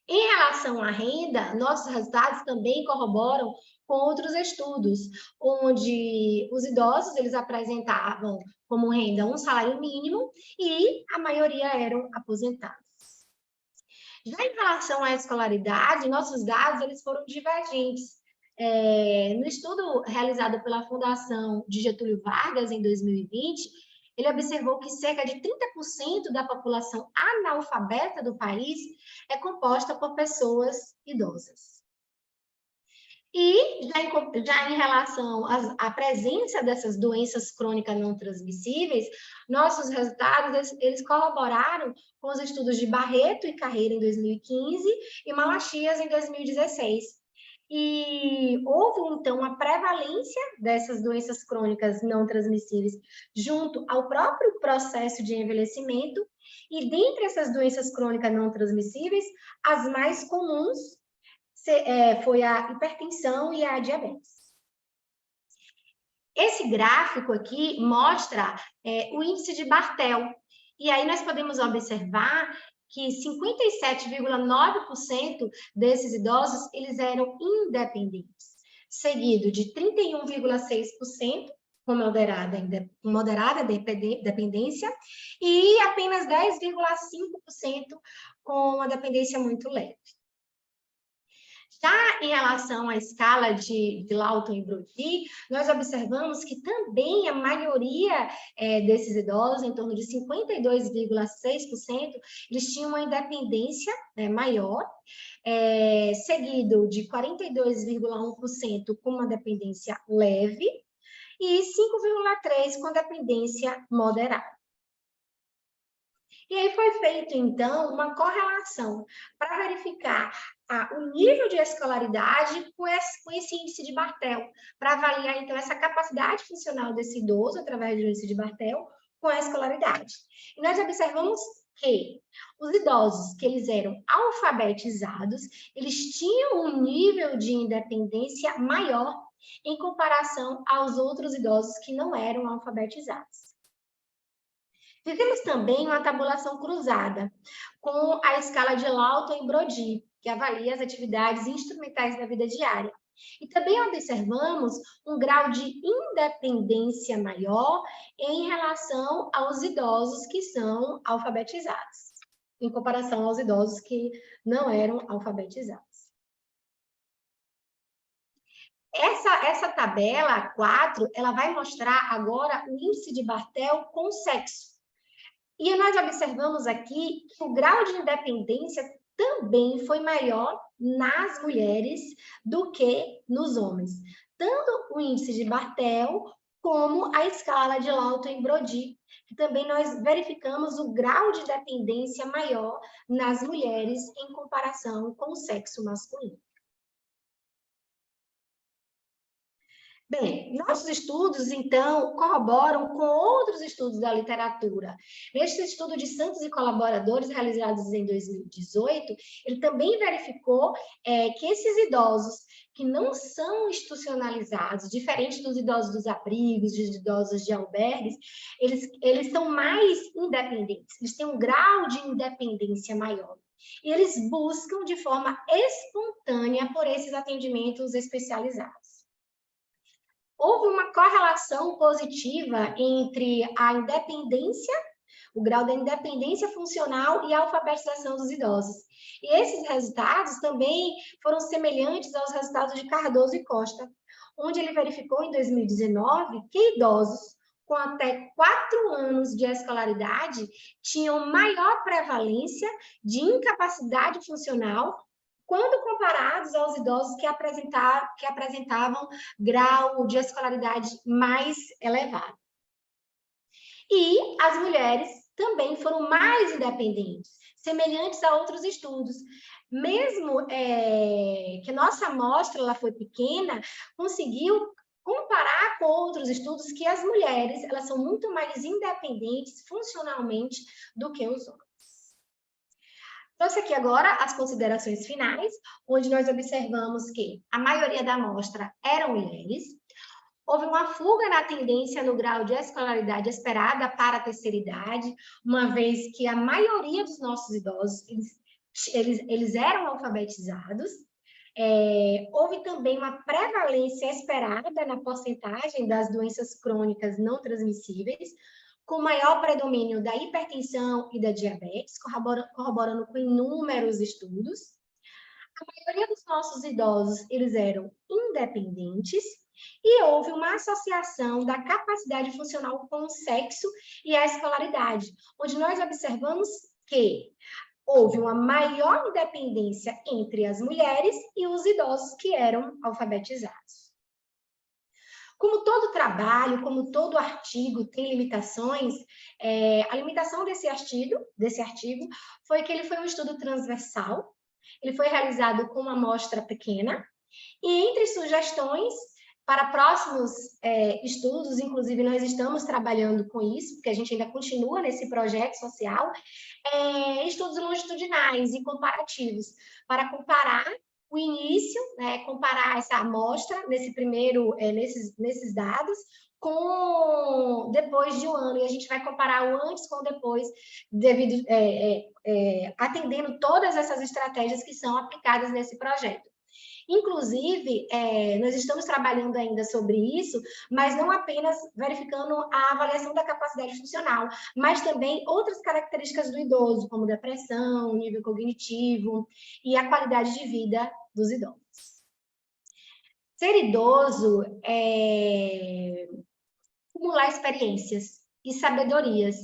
Em relação à renda, nossos resultados também corroboram com outros estudos, onde os idosos, eles apresentavam como renda um salário mínimo e a maioria eram aposentados. Já em relação à escolaridade, nossos dados, eles foram divergentes. No estudo realizado pela Fundação de Getúlio Vargas, em 2020, ele observou que cerca de 30% da população analfabeta do país é composta por pessoas idosas. E, já em relação à presença dessas doenças crônicas não transmissíveis, nossos resultados, eles corroboraram com os estudos de Barreto e Carreira, em 2015, e Malachias, em 2016. E houve, então, uma prevalência dessas doenças crônicas não transmissíveis junto ao próprio processo de envelhecimento, e dentre essas doenças crônicas não transmissíveis, as mais comuns foi a hipertensão e a diabetes. Esse gráfico aqui mostra o índice de Barthel, e aí nós podemos observar que 57,9% desses idosos, eles eram independentes, seguido de 31,6% com moderada dependência e apenas 10,5% com uma dependência muito leve. Já em relação à escala de Lawton e Brody, nós observamos que também a maioria desses idosos, em torno de 52,6%, eles tinham uma independência maior, seguido de 42,1% com uma dependência leve e 5,3% com dependência moderada. E aí foi feito, então, uma correlação para verificar o nível de escolaridade com esse índice de Barthel, para avaliar, então, essa capacidade funcional desse idoso, através do índice de Barthel, com a escolaridade. E nós observamos que os idosos que eles eram alfabetizados, eles tinham um nível de independência maior em comparação aos outros idosos que não eram alfabetizados. Fizemos também uma tabulação cruzada com a escala de Lawton e Brody, que avalia as atividades instrumentais da vida diária. E também observamos um grau de independência maior em relação aos idosos que são alfabetizados, em comparação aos idosos que não eram alfabetizados. Essa tabela 4, ela vai mostrar agora o índice de Bartel com sexo. E nós observamos aqui que o grau de independência também foi maior nas mulheres do que nos homens. Tanto o índice de Bartel como a escala de Lawton e Brody, que também nós verificamos o grau de dependência maior nas mulheres em comparação com o sexo masculino. Bem, nossos estudos, então, corroboram com outros estudos da literatura. Neste estudo de Santos e colaboradores, realizados em 2018, ele também verificou que esses idosos que não são institucionalizados, diferente dos idosos dos abrigos, dos idosos de albergues, eles são mais independentes, eles têm um grau de independência maior. E eles buscam de forma espontânea por esses atendimentos especializados. Houve uma correlação positiva entre a independência, o grau da independência funcional e a alfabetização dos idosos. E esses resultados também foram semelhantes aos resultados de Cardoso e Costa, onde ele verificou em 2019 que idosos com até 4 anos de escolaridade tinham maior prevalência de incapacidade funcional quando comparados aos idosos que apresentavam grau de escolaridade mais elevado. E as mulheres também foram mais independentes, semelhantes a outros estudos. Mesmo que nossa amostra ela foi pequena, conseguiu comparar com outros estudos que as mulheres elas são muito mais independentes funcionalmente do que os homens. Trouxe aqui agora as considerações finais, onde nós observamos que a maioria da amostra eram mulheres, houve uma fuga na tendência no grau de escolaridade esperada para a terceira idade, uma vez que a maioria dos nossos idosos, eles eram alfabetizados. Houve também uma prevalência esperada na porcentagem das doenças crônicas não transmissíveis, com maior predomínio da hipertensão e da diabetes, corroborando com inúmeros estudos. A maioria dos nossos idosos, eles eram independentes, e houve uma associação da capacidade funcional com o sexo e a escolaridade, onde nós observamos que houve uma maior independência entre as mulheres e os idosos que eram alfabetizados. Como todo trabalho, como todo artigo tem limitações, a limitação desse artigo foi que ele foi um estudo transversal, ele foi realizado com uma amostra pequena, e entre sugestões para próximos estudos, inclusive nós estamos trabalhando com isso, porque a gente ainda continua nesse projeto social, estudos longitudinais e comparativos, para comparar o início, comparar essa amostra nesses dados com depois de um ano, e a gente vai comparar o antes com o depois, atendendo todas essas estratégias que são aplicadas nesse projeto. Inclusive, nós estamos trabalhando ainda sobre isso, mas não apenas verificando a avaliação da capacidade funcional, mas também outras características do idoso, como depressão, nível cognitivo e a qualidade de vida dos idosos. Ser idoso é acumular experiências e sabedorias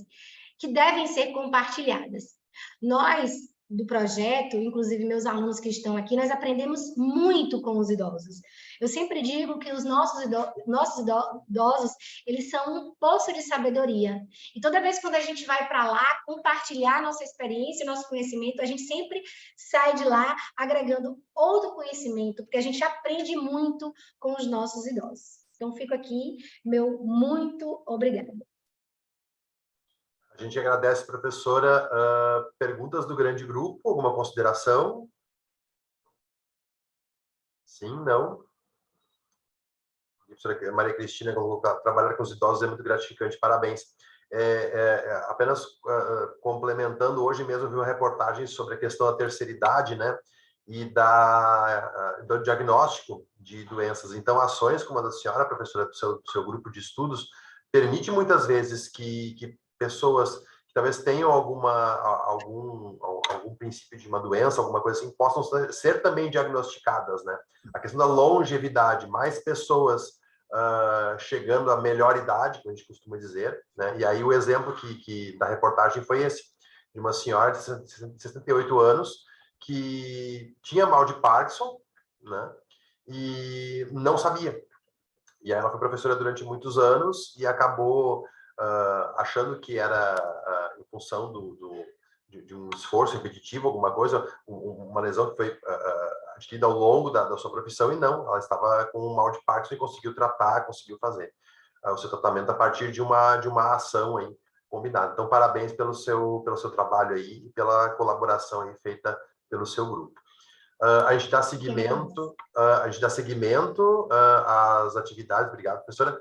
que devem ser compartilhadas. Nós, do projeto, inclusive meus alunos que estão aqui, nós aprendemos muito com os idosos. Eu sempre digo que os nossos idosos, eles são um poço de sabedoria. E toda vez quando a gente vai para lá compartilhar nossa experiência, nosso conhecimento, a gente sempre sai de lá agregando outro conhecimento, porque a gente aprende muito com os nossos idosos. Então, fico aqui, meu muito obrigada. A gente agradece, professora. Perguntas do grande grupo? Alguma consideração? Sim, não? professora Maria Cristina colocou, trabalhar com os idosos é muito gratificante, parabéns. Apenas complementando, hoje mesmo eu vi uma reportagem sobre a questão da terceira idade, né, e do diagnóstico de doenças. Então, ações como a da senhora, professora, do seu grupo de estudos, permite muitas vezes que pessoas que talvez tenham algum princípio de uma doença, alguma coisa assim, possam ser também diagnosticadas, né? A questão da longevidade, mais pessoas chegando à melhor idade, como a gente costuma dizer, né? E aí o exemplo da reportagem foi esse, de uma senhora de 68 anos que tinha mal de Parkinson, né? E não sabia. E aí ela foi professora durante muitos anos e acabou achando que era em função de um esforço repetitivo, alguma coisa, uma lesão que foi adquirida ao longo da sua profissão, e não, ela estava com um mal de Parkinson e conseguiu tratar, conseguiu fazer o seu tratamento a partir de uma ação aí combinada. Então, parabéns pelo seu trabalho aí e pela colaboração aí feita pelo seu grupo. A gente dá seguimento, às atividades. Obrigado, professora.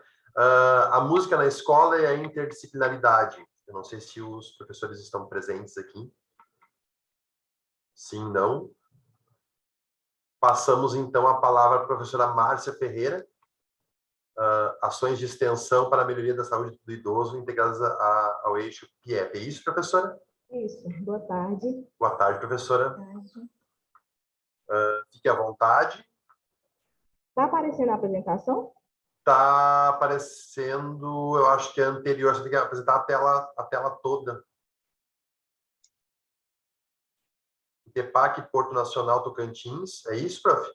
A música na escola e a interdisciplinaridade. Eu não sei se os professores estão presentes aqui. Sim, não. Passamos, então, a palavra à professora Márcia Ferreira. Ações de extensão para a melhoria da saúde do idoso integradas ao eixo PIEP. É isso, professora? Isso. Boa tarde. Boa tarde, professora. Boa tarde. Fique à vontade. Está aparecendo a apresentação? Está aparecendo, eu acho que é anterior, você tem que apresentar a tela toda. ITEPAC, Porto Nacional, Tocantins, é isso, prof?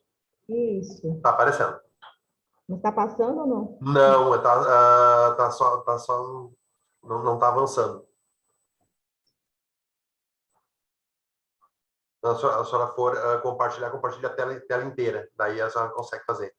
Isso. Está aparecendo. Não está passando ou não? Não, não está avançando. Se a senhora for compartilha a tela inteira, daí a senhora consegue fazer.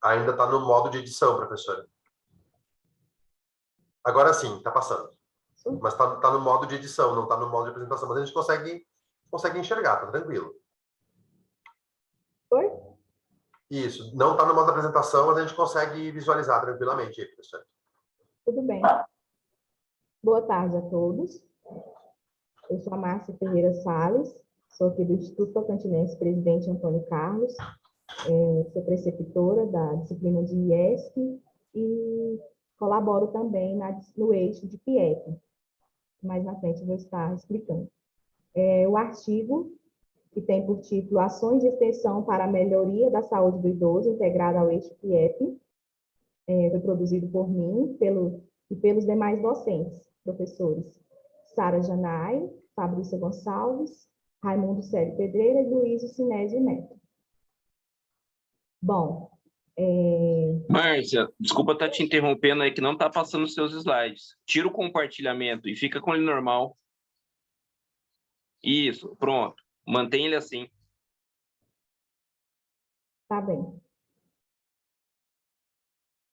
Ainda está no modo de edição, professora. Agora sim, está passando. Mas está no modo de edição, não está no modo de apresentação. Mas a gente consegue enxergar, tá tranquilo. Oi? Isso. Não está no modo de apresentação, mas a gente consegue visualizar tranquilamente, professora. Tudo bem. Boa tarde a todos. Eu sou a Márcia Ferreira Salles, sou aqui do Instituto Tocantinense Presidente Antônio Carlos, sou preceptora da disciplina de IESC e colaboro também no eixo de PIEP. Mais na frente eu vou estar explicando. O artigo, que tem por título Ações de Extensão para a Melhoria da Saúde do Idoso, integrado ao eixo PIEP, foi produzido por mim e pelos demais docentes, professores Sara Janai, Fabrícia Gonçalves, Raimundo Célio Pedreira e Luísio Sinésio Neto. Bom, Márcia, desculpa estar te interrompendo aí, que não está passando os seus slides. Tira o compartilhamento e fica com ele normal. Isso, pronto. Mantém ele assim. Tá bem.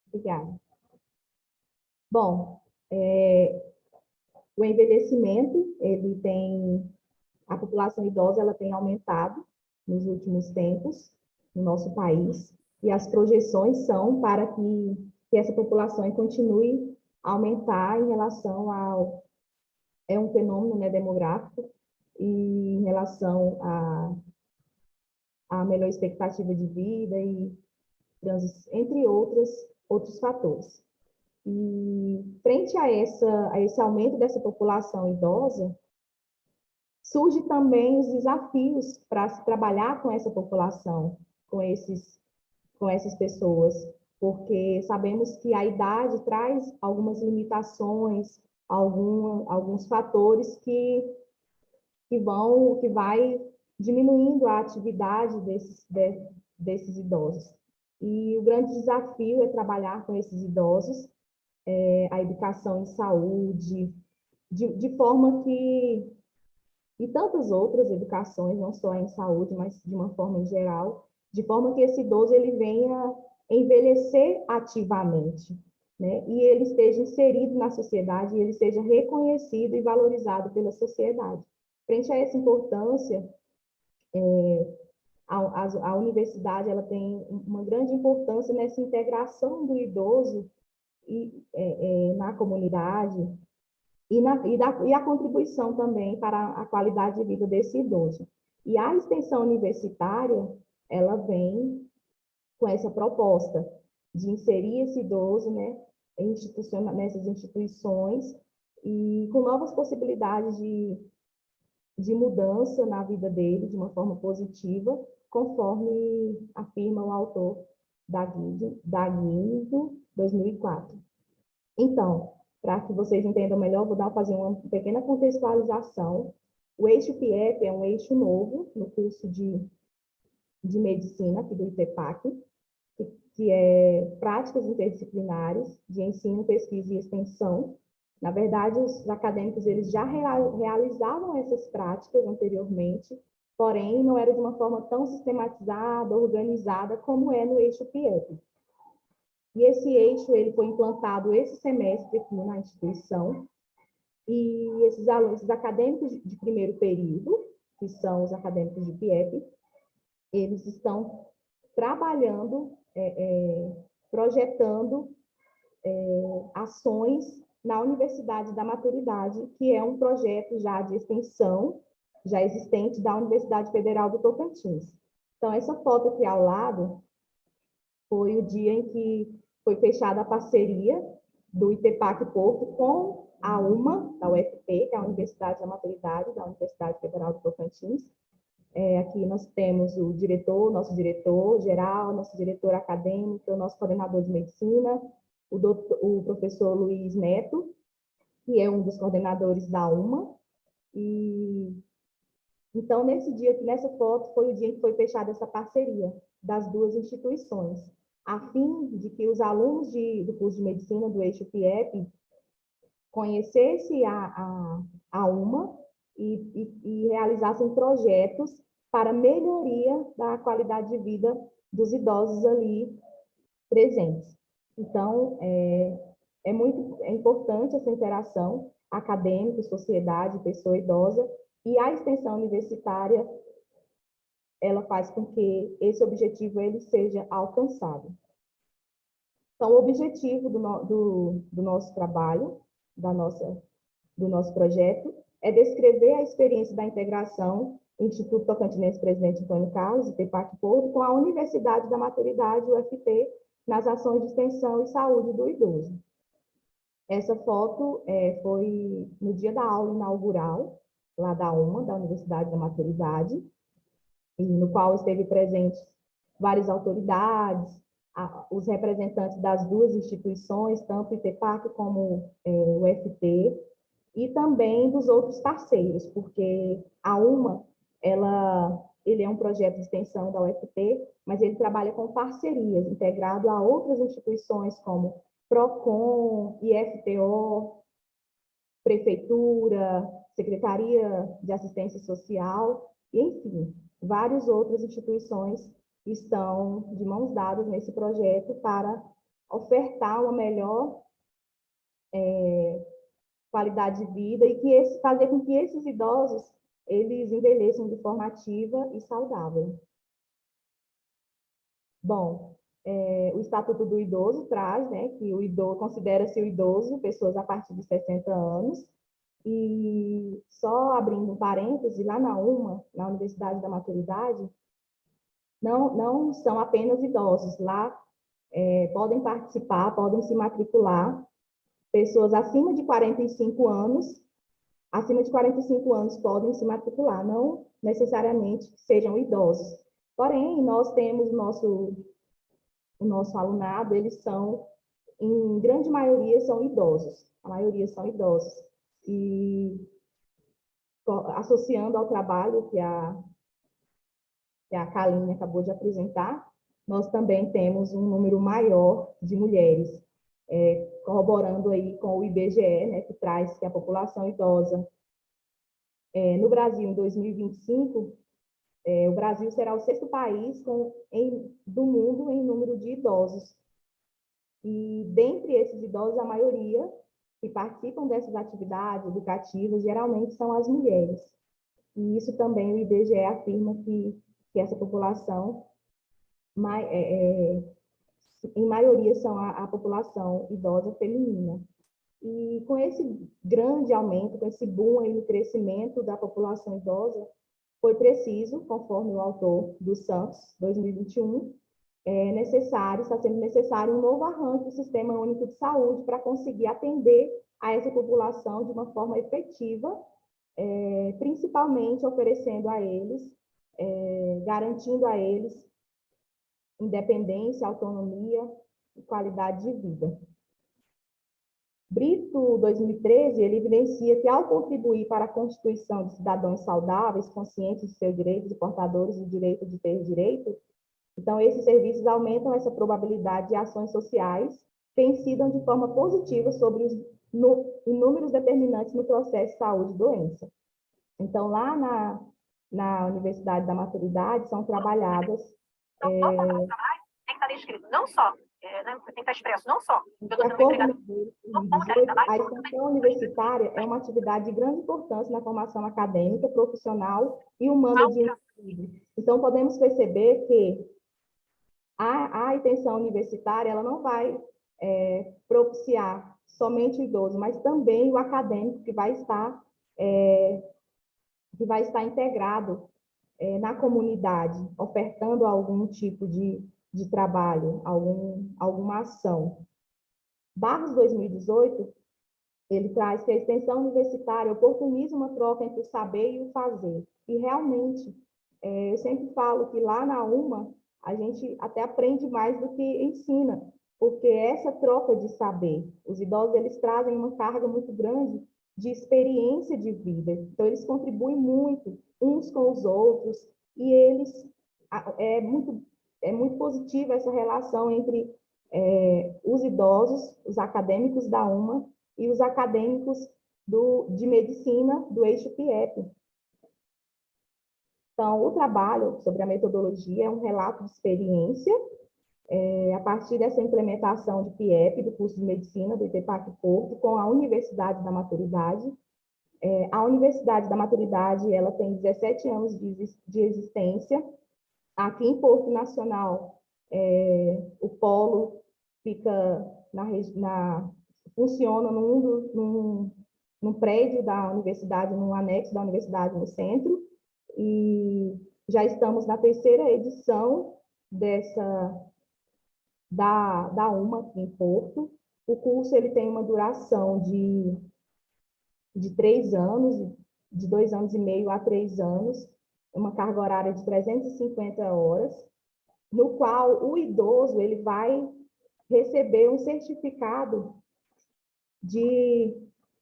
Obrigada. Bom, o envelhecimento, a população idosa, ela tem aumentado nos últimos tempos no nosso país, e as projeções são para que essa população continue a aumentar em relação é um fenômeno, né, demográfico, e em relação à melhor expectativa de vida entre outros fatores. E frente a esse aumento dessa população idosa, surge também os desafios para se trabalhar com essa população, com essas pessoas, porque sabemos que a idade traz algumas limitações, alguns fatores que vai diminuindo a atividade desses idosos. E o grande desafio é trabalhar com esses idosos, a educação em saúde, de forma que, e tantas outras educações, não só em saúde, mas de uma forma em geral, de forma que esse idoso ele venha envelhecer ativamente, né? E ele esteja inserido na sociedade, e ele seja reconhecido e valorizado pela sociedade. Frente a essa importância, a universidade ela tem uma grande importância nessa integração do idoso na comunidade e a contribuição também para a qualidade de vida desse idoso. E a extensão universitária, ela vem com essa proposta de inserir esse idoso, né, nessas instituições e com novas possibilidades de mudança na vida dele de uma forma positiva, conforme afirma o autor da Guindo 2004. Então, para que vocês entendam melhor, vou fazer uma pequena contextualização. O eixo PIEP é um eixo novo no curso de medicina aqui do ITEPAC, que é práticas interdisciplinares de ensino, pesquisa e extensão. Na verdade, os acadêmicos eles já realizavam essas práticas anteriormente, porém não era de uma forma tão sistematizada, organizada como é no eixo PIEP. E esse eixo ele foi implantado esse semestre aqui na instituição, e esses alunos, esses acadêmicos de primeiro período, que são os acadêmicos de PIEP, eles estão trabalhando, projetando ações na Universidade da Maturidade, que é um projeto já de extensão, já existente da Universidade Federal do Tocantins. Então, essa foto aqui ao lado foi o dia em que foi fechada a parceria do ITEPAC Porto com a UMA, da UFP, que é a Universidade da Maturidade, da Universidade Federal do Tocantins. Aqui nós temos o diretor, nosso diretor geral, nosso diretor acadêmico, o nosso coordenador de medicina, o professor Luiz Neto, que é um dos coordenadores da UMA. E então, nesse dia, nessa foto, foi o dia em que foi fechada essa parceria das duas instituições, a fim de que os alunos do curso de medicina do eixo PIEP conhecessem a UMA e realizassem projetos para melhoria da qualidade de vida dos idosos ali presentes. Então, é importante essa interação acadêmica, sociedade, pessoa idosa, e a extensão universitária, ela faz com que esse objetivo ele seja alcançado. Então, o objetivo do nosso trabalho, do nosso projeto, é descrever a experiência da integração Instituto Tocantinense Presidente Antônio Carlos, ITEPAC Porto, com a Universidade da Maturidade, UFT, nas ações de extensão e saúde do idoso. Essa foto foi no dia da aula inaugural, lá da UMA, da Universidade da Maturidade, e no qual esteve presentes várias autoridades, os representantes das duas instituições, tanto o ITEPAC como o UFT, e também dos outros parceiros, porque a UMA, ele é um projeto de extensão da UFT, mas ele trabalha com parcerias, integrado a outras instituições como PROCON, IFTO, Prefeitura, Secretaria de Assistência Social, e, enfim, várias outras instituições estão de mãos dadas nesse projeto para ofertar uma melhor qualidade de vida e fazer com que esses idosos eles envelheçam de forma ativa e saudável. Bom, o Estatuto do Idoso traz, né, que o idoso considera-se o idoso pessoas a partir de 60 anos, e só abrindo um parêntese, lá na UMA, na Universidade da Maturidade, não são apenas idosos, lá podem participar, podem se matricular pessoas acima de 45 anos, podem se matricular, não necessariamente sejam idosos. Porém, nós temos o nosso alunado, eles são, em grande maioria, são idosos. A maioria são idosos. E associando ao trabalho que a Kaline acabou de apresentar, nós também temos um número maior de mulheres, corroborando aí com o IBGE, né, que traz que a população idosa no Brasil, em 2025, o Brasil será o 6º país do mundo em número de idosos. E, dentre esses idosos, a maioria que participam dessas atividades educativas, geralmente são as mulheres. E isso também o IBGE afirma que essa população, em maioria, são a população idosa feminina. E com esse grande aumento, com esse boom aí no crescimento da população idosa, foi preciso, conforme o autor do Santos, 2021, está sendo necessário um novo arranjo do Sistema Único de Saúde para conseguir atender a essa população de uma forma efetiva, principalmente oferecendo a eles, garantindo a eles independência, autonomia e qualidade de vida. Brito, 2013, ele evidencia que, ao contribuir para a constituição de cidadãos saudáveis, conscientes de seus direitos e portadores do direito de ter direito, então, esses serviços aumentam essa probabilidade de ações sociais que incidam de forma positiva sobre os inúmeros determinantes no processo de saúde e doença. Então, lá na Universidade da Maturidade, são trabalhadas... Tem que estar escrito, não só, tem que estar expresso, não só. A extensão universitária é uma atividade de grande importância na formação acadêmica, profissional e humana de indivíduo. Então, podemos perceber que a extensão universitária ela não vai propiciar somente o idoso, mas também o acadêmico que vai estar integrado na comunidade, ofertando algum tipo de trabalho, alguma ação. Barros, 2018, ele traz que a extensão universitária oportuniza uma troca entre o saber e o fazer. E, realmente, eu sempre falo que lá na UMA, a gente até aprende mais do que ensina, porque essa troca de saber, os idosos, eles trazem uma carga muito grande de experiência de vida, então eles contribuem muito uns com os outros, e é muito positiva essa relação entre os idosos, os acadêmicos da UMA e os acadêmicos de medicina do eixo PIEP. Então, o trabalho sobre a metodologia é um relato de experiência, a partir dessa implementação de PIEP, do curso de medicina do ITEPAC Porto, com a Universidade da Maturidade. A Universidade da Maturidade, ela tem 17 anos de existência. Aqui em Porto Nacional, o polo fica funciona num prédio da universidade, num anexo da universidade no centro, e já estamos na 3ª edição da UMA aqui em Porto. O curso ele tem uma duração de 3 anos, de 2 anos e meio a 3 anos, uma carga horária de 350 horas, no qual o idoso ele vai receber um certificado de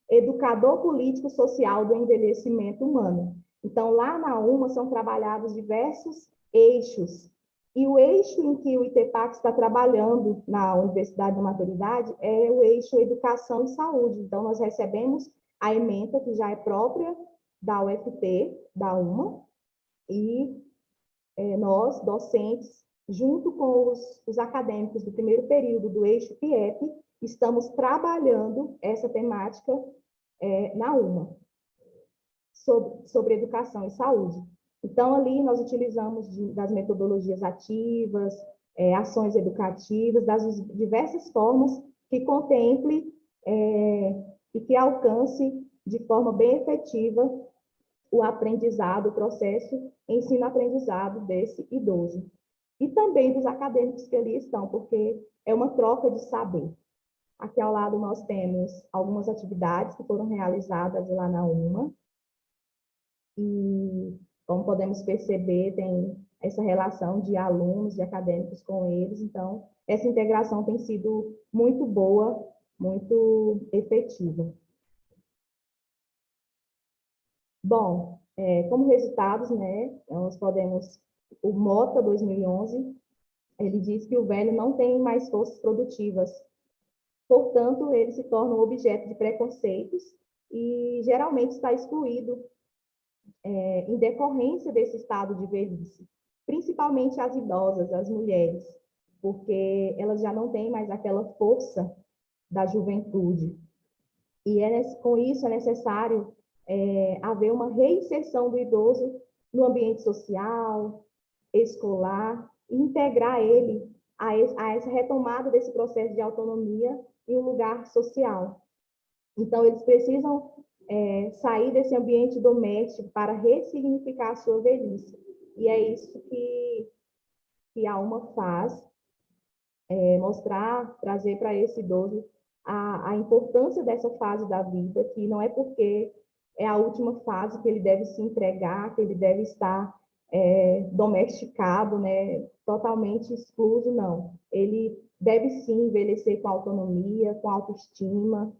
educador político social do envelhecimento humano. Então, lá na UMA são trabalhados diversos eixos, e o eixo em que o ITEPAC está trabalhando na Universidade da Maturidade é o eixo Educação e Saúde. Então, nós recebemos a ementa, que já é própria da UFT, da UMA, e nós, docentes, junto com os acadêmicos do primeiro período do eixo PIEP, estamos trabalhando essa temática na UMA, sobre educação e saúde. Então, ali nós utilizamos das metodologias ativas, ações educativas, das diversas formas que contemple e que alcance de forma bem efetiva o aprendizado, o processo ensino-aprendizado desse idoso. E também dos acadêmicos que ali estão, porque é uma troca de saber. Aqui ao lado nós temos algumas atividades que foram realizadas lá na UMA, e, como podemos perceber, tem essa relação de alunos e acadêmicos com eles, então, essa integração tem sido muito boa, muito efetiva. Bom, como resultados, né, nós podemos, o MOTA 2011 ele diz que o velho não tem mais forças produtivas, portanto, ele se torna um objeto de preconceitos e geralmente está excluído em decorrência desse estado de velhice, principalmente as idosas, as mulheres, porque elas já não têm mais aquela força da juventude. E com isso é necessário haver uma reinserção do idoso no ambiente social, escolar, e integrar ele a essa retomada desse processo de autonomia em um lugar social. Então, eles precisam sair desse ambiente doméstico para ressignificar a sua velhice. E é isso que a UMA faz, mostrar, trazer para esse idoso a importância dessa fase da vida, que não é porque é a última fase que ele deve se entregar, que ele deve estar domesticado, né, totalmente excluso, não. Ele deve sim envelhecer com autonomia, com autoestima,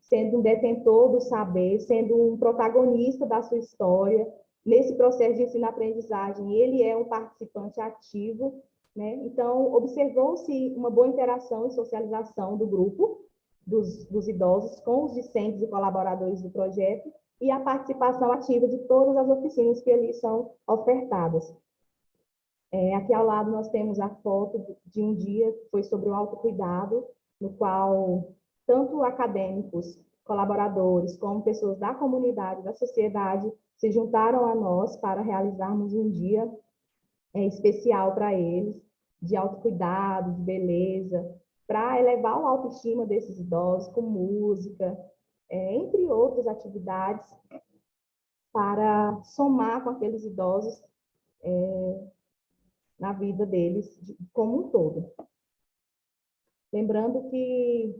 sendo um detentor do saber, sendo um protagonista da sua história. Nesse processo de ensino-aprendizagem, ele é um participante ativo, né? Então, observou-se uma boa interação e socialização do grupo, dos idosos, com os discentes e colaboradores do projeto, e a participação ativa de todas as oficinas que ali são ofertadas. Aqui ao lado nós temos a foto de um dia que foi sobre o autocuidado, no qual tanto acadêmicos, colaboradores, como pessoas da comunidade, da sociedade, se juntaram a nós para realizarmos um dia especial para eles, de autocuidado, de beleza, para elevar a autoestima desses idosos com música, entre outras atividades, para somar com aqueles idosos na vida deles como um todo. Lembrando que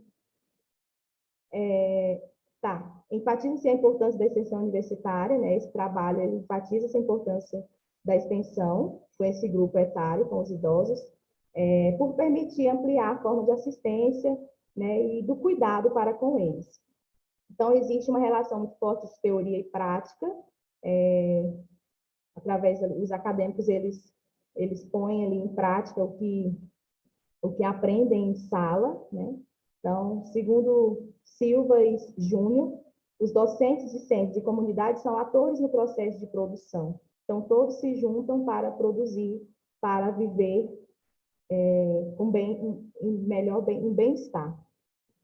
enfatiza-se a importância da extensão universitária, né? Esse trabalho ele enfatiza essa importância da extensão com esse grupo etário, com os idosos, por permitir ampliar a forma de assistência, né, e do cuidado para com eles. Então, existe uma relação muito forte de teoria e prática, através dos acadêmicos, eles põem ali em prática o que aprendem em sala, né? Então, segundo Silva e Júnior, os docentes, discentes e comunidades são atores no processo de produção. Então, todos se juntam para produzir, para viver em bem-estar.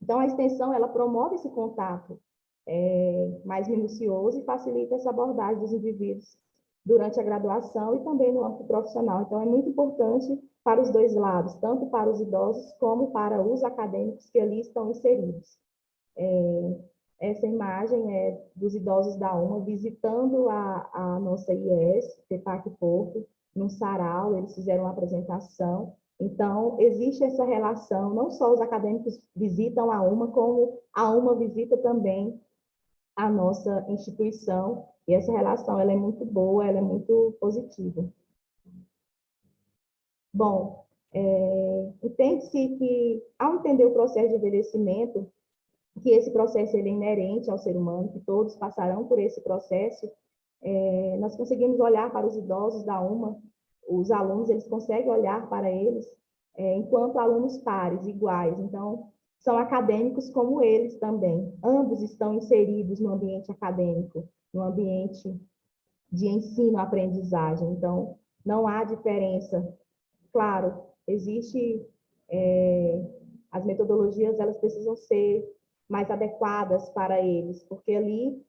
Então, a extensão, ela promove esse contato mais minucioso e facilita essa abordagem dos indivíduos durante a graduação e também no âmbito profissional. Então, é muito importante para os dois lados, tanto para os idosos como para os acadêmicos que ali estão inseridos. Essa imagem é dos idosos da UMA visitando a nossa IES, FEPAC Porto, num sarau, eles fizeram uma apresentação. Então, existe essa relação, não só os acadêmicos visitam a UMA, como a UMA visita também a nossa instituição, e essa relação ela é muito boa, ela é muito positiva. Bom, entende-se que, ao entender o processo de envelhecimento, que esse processo ele é inerente ao ser humano, que todos passarão por esse processo, nós conseguimos olhar para os idosos da UMA, os alunos, eles conseguem olhar para eles enquanto alunos pares, iguais. Então, são acadêmicos como eles também. Ambos estão inseridos no ambiente acadêmico, no ambiente de ensino-aprendizagem. Então, não há diferença. Claro, existe... as metodologias, elas precisam ser mais adequadas para eles, porque ali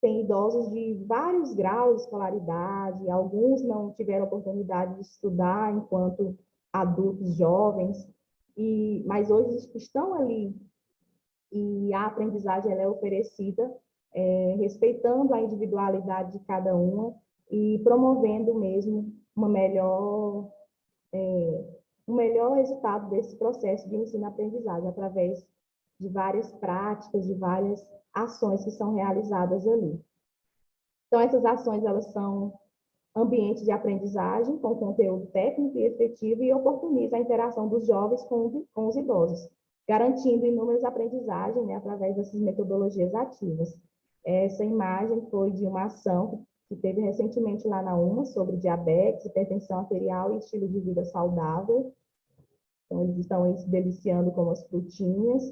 tem idosos de vários graus de escolaridade, alguns não tiveram oportunidade de estudar enquanto adultos jovens, mas hoje estão ali e a aprendizagem ela é oferecida respeitando a individualidade de cada uma e promovendo mesmo um melhor resultado desse processo de ensino-aprendizagem através de várias práticas, de várias ações que são realizadas ali. Então, essas ações, elas são ambientes de aprendizagem com conteúdo técnico e efetivo e oportuniza a interação dos jovens com os idosos, garantindo inúmeras aprendizagens, né, através dessas metodologias ativas. Essa imagem foi de uma ação que teve recentemente lá na UMA sobre diabetes, hipertensão arterial e estilo de vida saudável. Então, eles estão aí se deliciando com as frutinhas,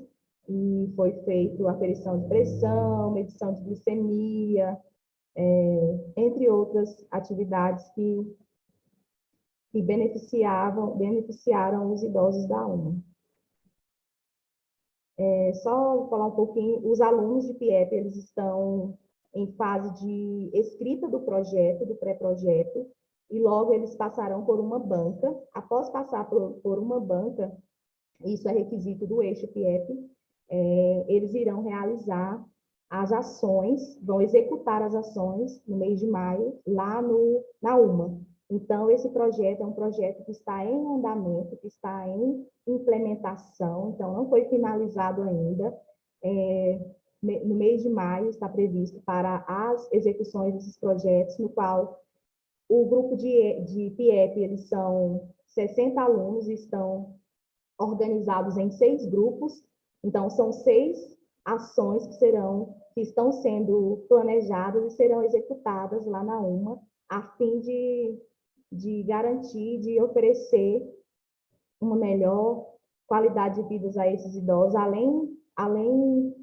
e foi feito aferição de pressão, medição de glicemia, entre outras atividades que beneficiaram os idosos da UMA. Só falar um pouquinho, os alunos de PIEP, eles estão em fase de escrita do projeto, do pré-projeto, e logo eles passarão por uma banca. Após passar por uma banca, isso é requisito do eixo PIEP, eles irão realizar as ações, vão executar as ações no mês de maio, lá na UMA. Então, esse projeto é um projeto que está em andamento, que está em implementação, então não foi finalizado ainda. No mês de maio está previsto para as execuções desses projetos, no qual o grupo de PIEP, eles são 60 alunos e estão organizados em 6 grupos. Então, são 6 ações que estão sendo planejadas e serão executadas lá na UMA, a fim de garantir, de oferecer uma melhor qualidade de vida a esses idosos, além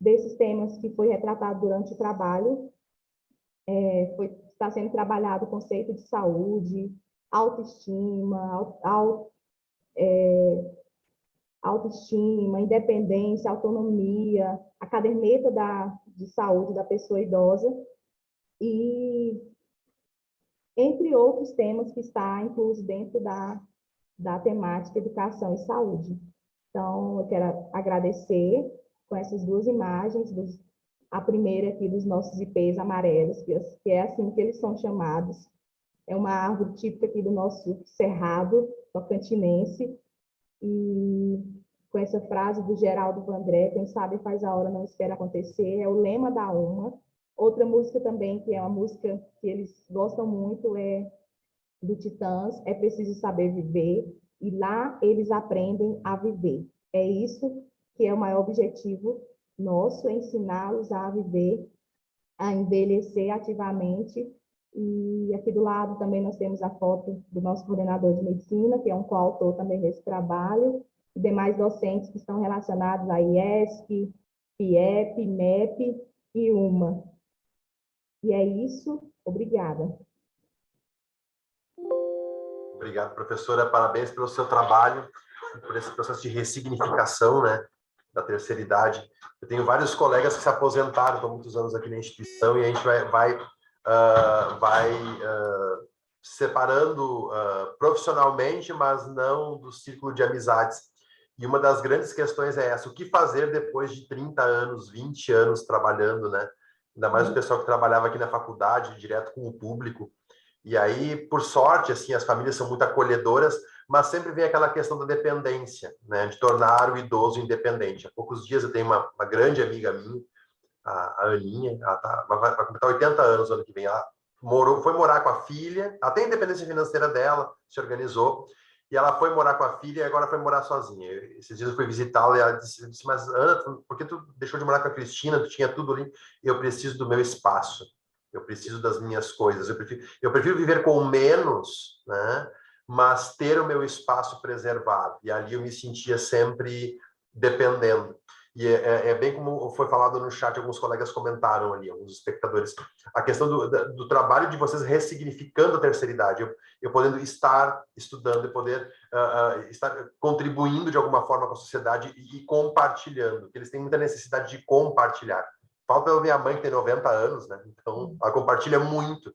desses temas que foi retratado durante o trabalho. Está sendo trabalhado o conceito de saúde, autoestima, autoestima, independência, autonomia, a caderneta de saúde da pessoa idosa, e entre outros temas que está incluso dentro da temática educação e saúde. Então, eu quero agradecer com essas 2 imagens, a primeira aqui dos nossos ipês amarelos, que é assim que eles são chamados. É uma árvore típica aqui do nosso cerrado tocantinense, e com essa frase do Geraldo Vandré, quem sabe faz a hora, não espera acontecer, é o lema da UMA. Outra música também, que é uma música que eles gostam muito, é do Titãs, É Preciso Saber Viver, e lá eles aprendem a viver. É isso que é o maior objetivo nosso, ensiná-los a viver, a envelhecer ativamente. E aqui do lado também nós temos a foto do nosso coordenador de medicina, que é um coautor também desse trabalho, e demais docentes que estão relacionados a IESC, PIEP, MEP e UMA. E é isso. Obrigada. Obrigado, professora. Parabéns pelo seu trabalho, por esse processo de ressignificação, né, da terceira idade. Eu tenho vários colegas que se aposentaram, estão muitos anos aqui na instituição, e a gente vai separando profissionalmente, mas não do círculo de amizades. E uma das grandes questões é essa: o que fazer depois de 30 anos, 20 anos trabalhando, né? Ainda mais o pessoal que trabalhava aqui na faculdade, direto com o público. E aí, por sorte, assim, as famílias são muito acolhedoras, mas sempre vem aquela questão da dependência, né? De tornar o idoso independente. Há poucos dias eu tenho uma grande amiga minha, a Aninha, ela vai completar 80 anos no ano que vem. Ela foi morar com a filha, ela tem a independência financeira dela, se organizou, e ela foi morar com a filha e agora foi morar sozinha. Esses dias eu fui visitá-la e ela disse, mas Ana, por que tu deixou de morar com a Cristina? Tu tinha tudo ali. Eu preciso do meu espaço, eu preciso das minhas coisas, eu prefiro viver com menos, né? Mas ter o meu espaço preservado. E ali eu me sentia sempre dependendo. E é bem como foi falado no chat, alguns colegas comentaram ali, alguns espectadores, a questão do trabalho de vocês ressignificando a terceira idade, eu podendo estar estudando e poder estar contribuindo de alguma forma com a sociedade e compartilhando, porque eles têm muita necessidade de compartilhar. Falta eu ver a mãe que tem 90 anos, né? Então, ela compartilha muito.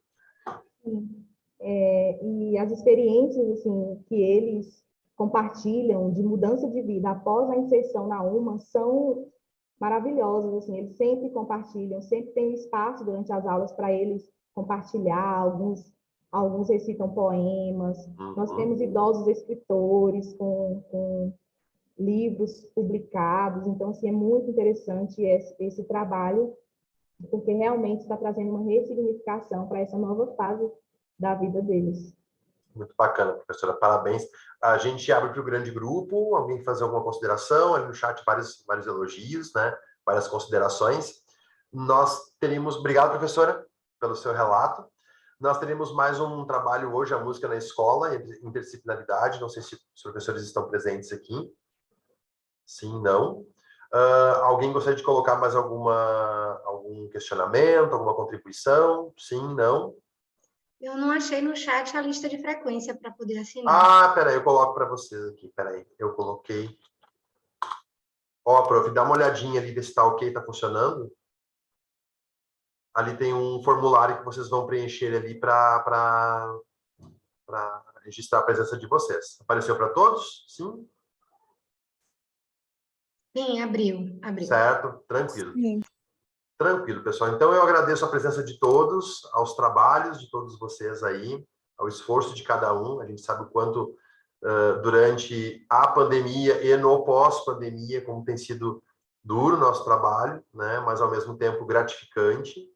Sim. E as experiências assim, que eles compartilham de mudança de vida após a inserção na UMA são maravilhosas. Assim, eles sempre compartilham, sempre tem espaço durante as aulas para eles compartilhar. Alguns recitam poemas. Nós temos idosos escritores com livros publicados. Então, assim, é muito interessante esse trabalho, porque realmente está trazendo uma ressignificação para essa nova fase da vida deles. Muito bacana, professora, parabéns. A gente abre para o grande grupo, alguém quer fazer alguma consideração? Ali no chat vários elogios, né? Várias considerações. Nós teríamos... Obrigado, professora, pelo seu relato. Nós teremos mais um trabalho hoje, a música na escola, interdisciplinaridade. Não sei se os professores estão presentes aqui. Sim, não. Alguém gostaria de colocar mais algum questionamento, alguma contribuição? Sim, não. Eu não achei no chat a lista de frequência para poder assinar. Ah, peraí, eu coloco para vocês aqui. Peraí, eu coloquei. Ó, prof, dá uma olhadinha ali, ver se está ok, está funcionando. Ali tem um formulário que vocês vão preencher ali para registrar a presença de vocês. Apareceu para todos? Sim? Sim, abriu. Certo, tranquilo. Sim. Tranquilo, pessoal. Então, eu agradeço a presença de todos, aos trabalhos de todos vocês aí, ao esforço de cada um. A gente sabe o quanto, durante a pandemia e no pós-pandemia, como tem sido duro o nosso trabalho, né? Mas, ao mesmo tempo, gratificante.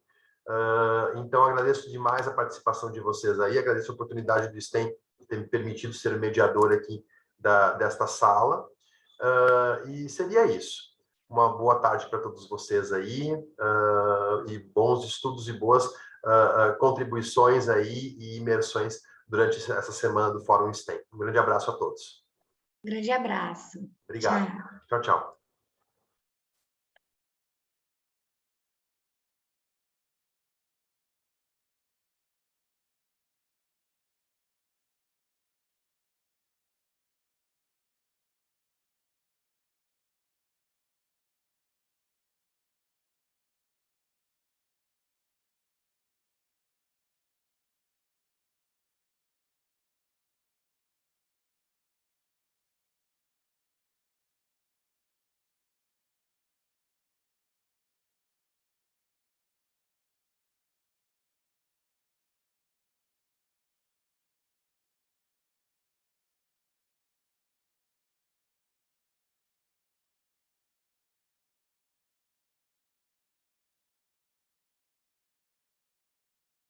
Então, agradeço demais a participação de vocês aí, agradeço a oportunidade do STEM de ter me permitido ser mediador aqui desta sala. E seria isso. Uma boa tarde para todos vocês aí, e bons estudos e boas contribuições aí e imersões durante essa semana do Fórum STEM. Um grande abraço a todos. Grande abraço. Obrigado. Tchau, tchau.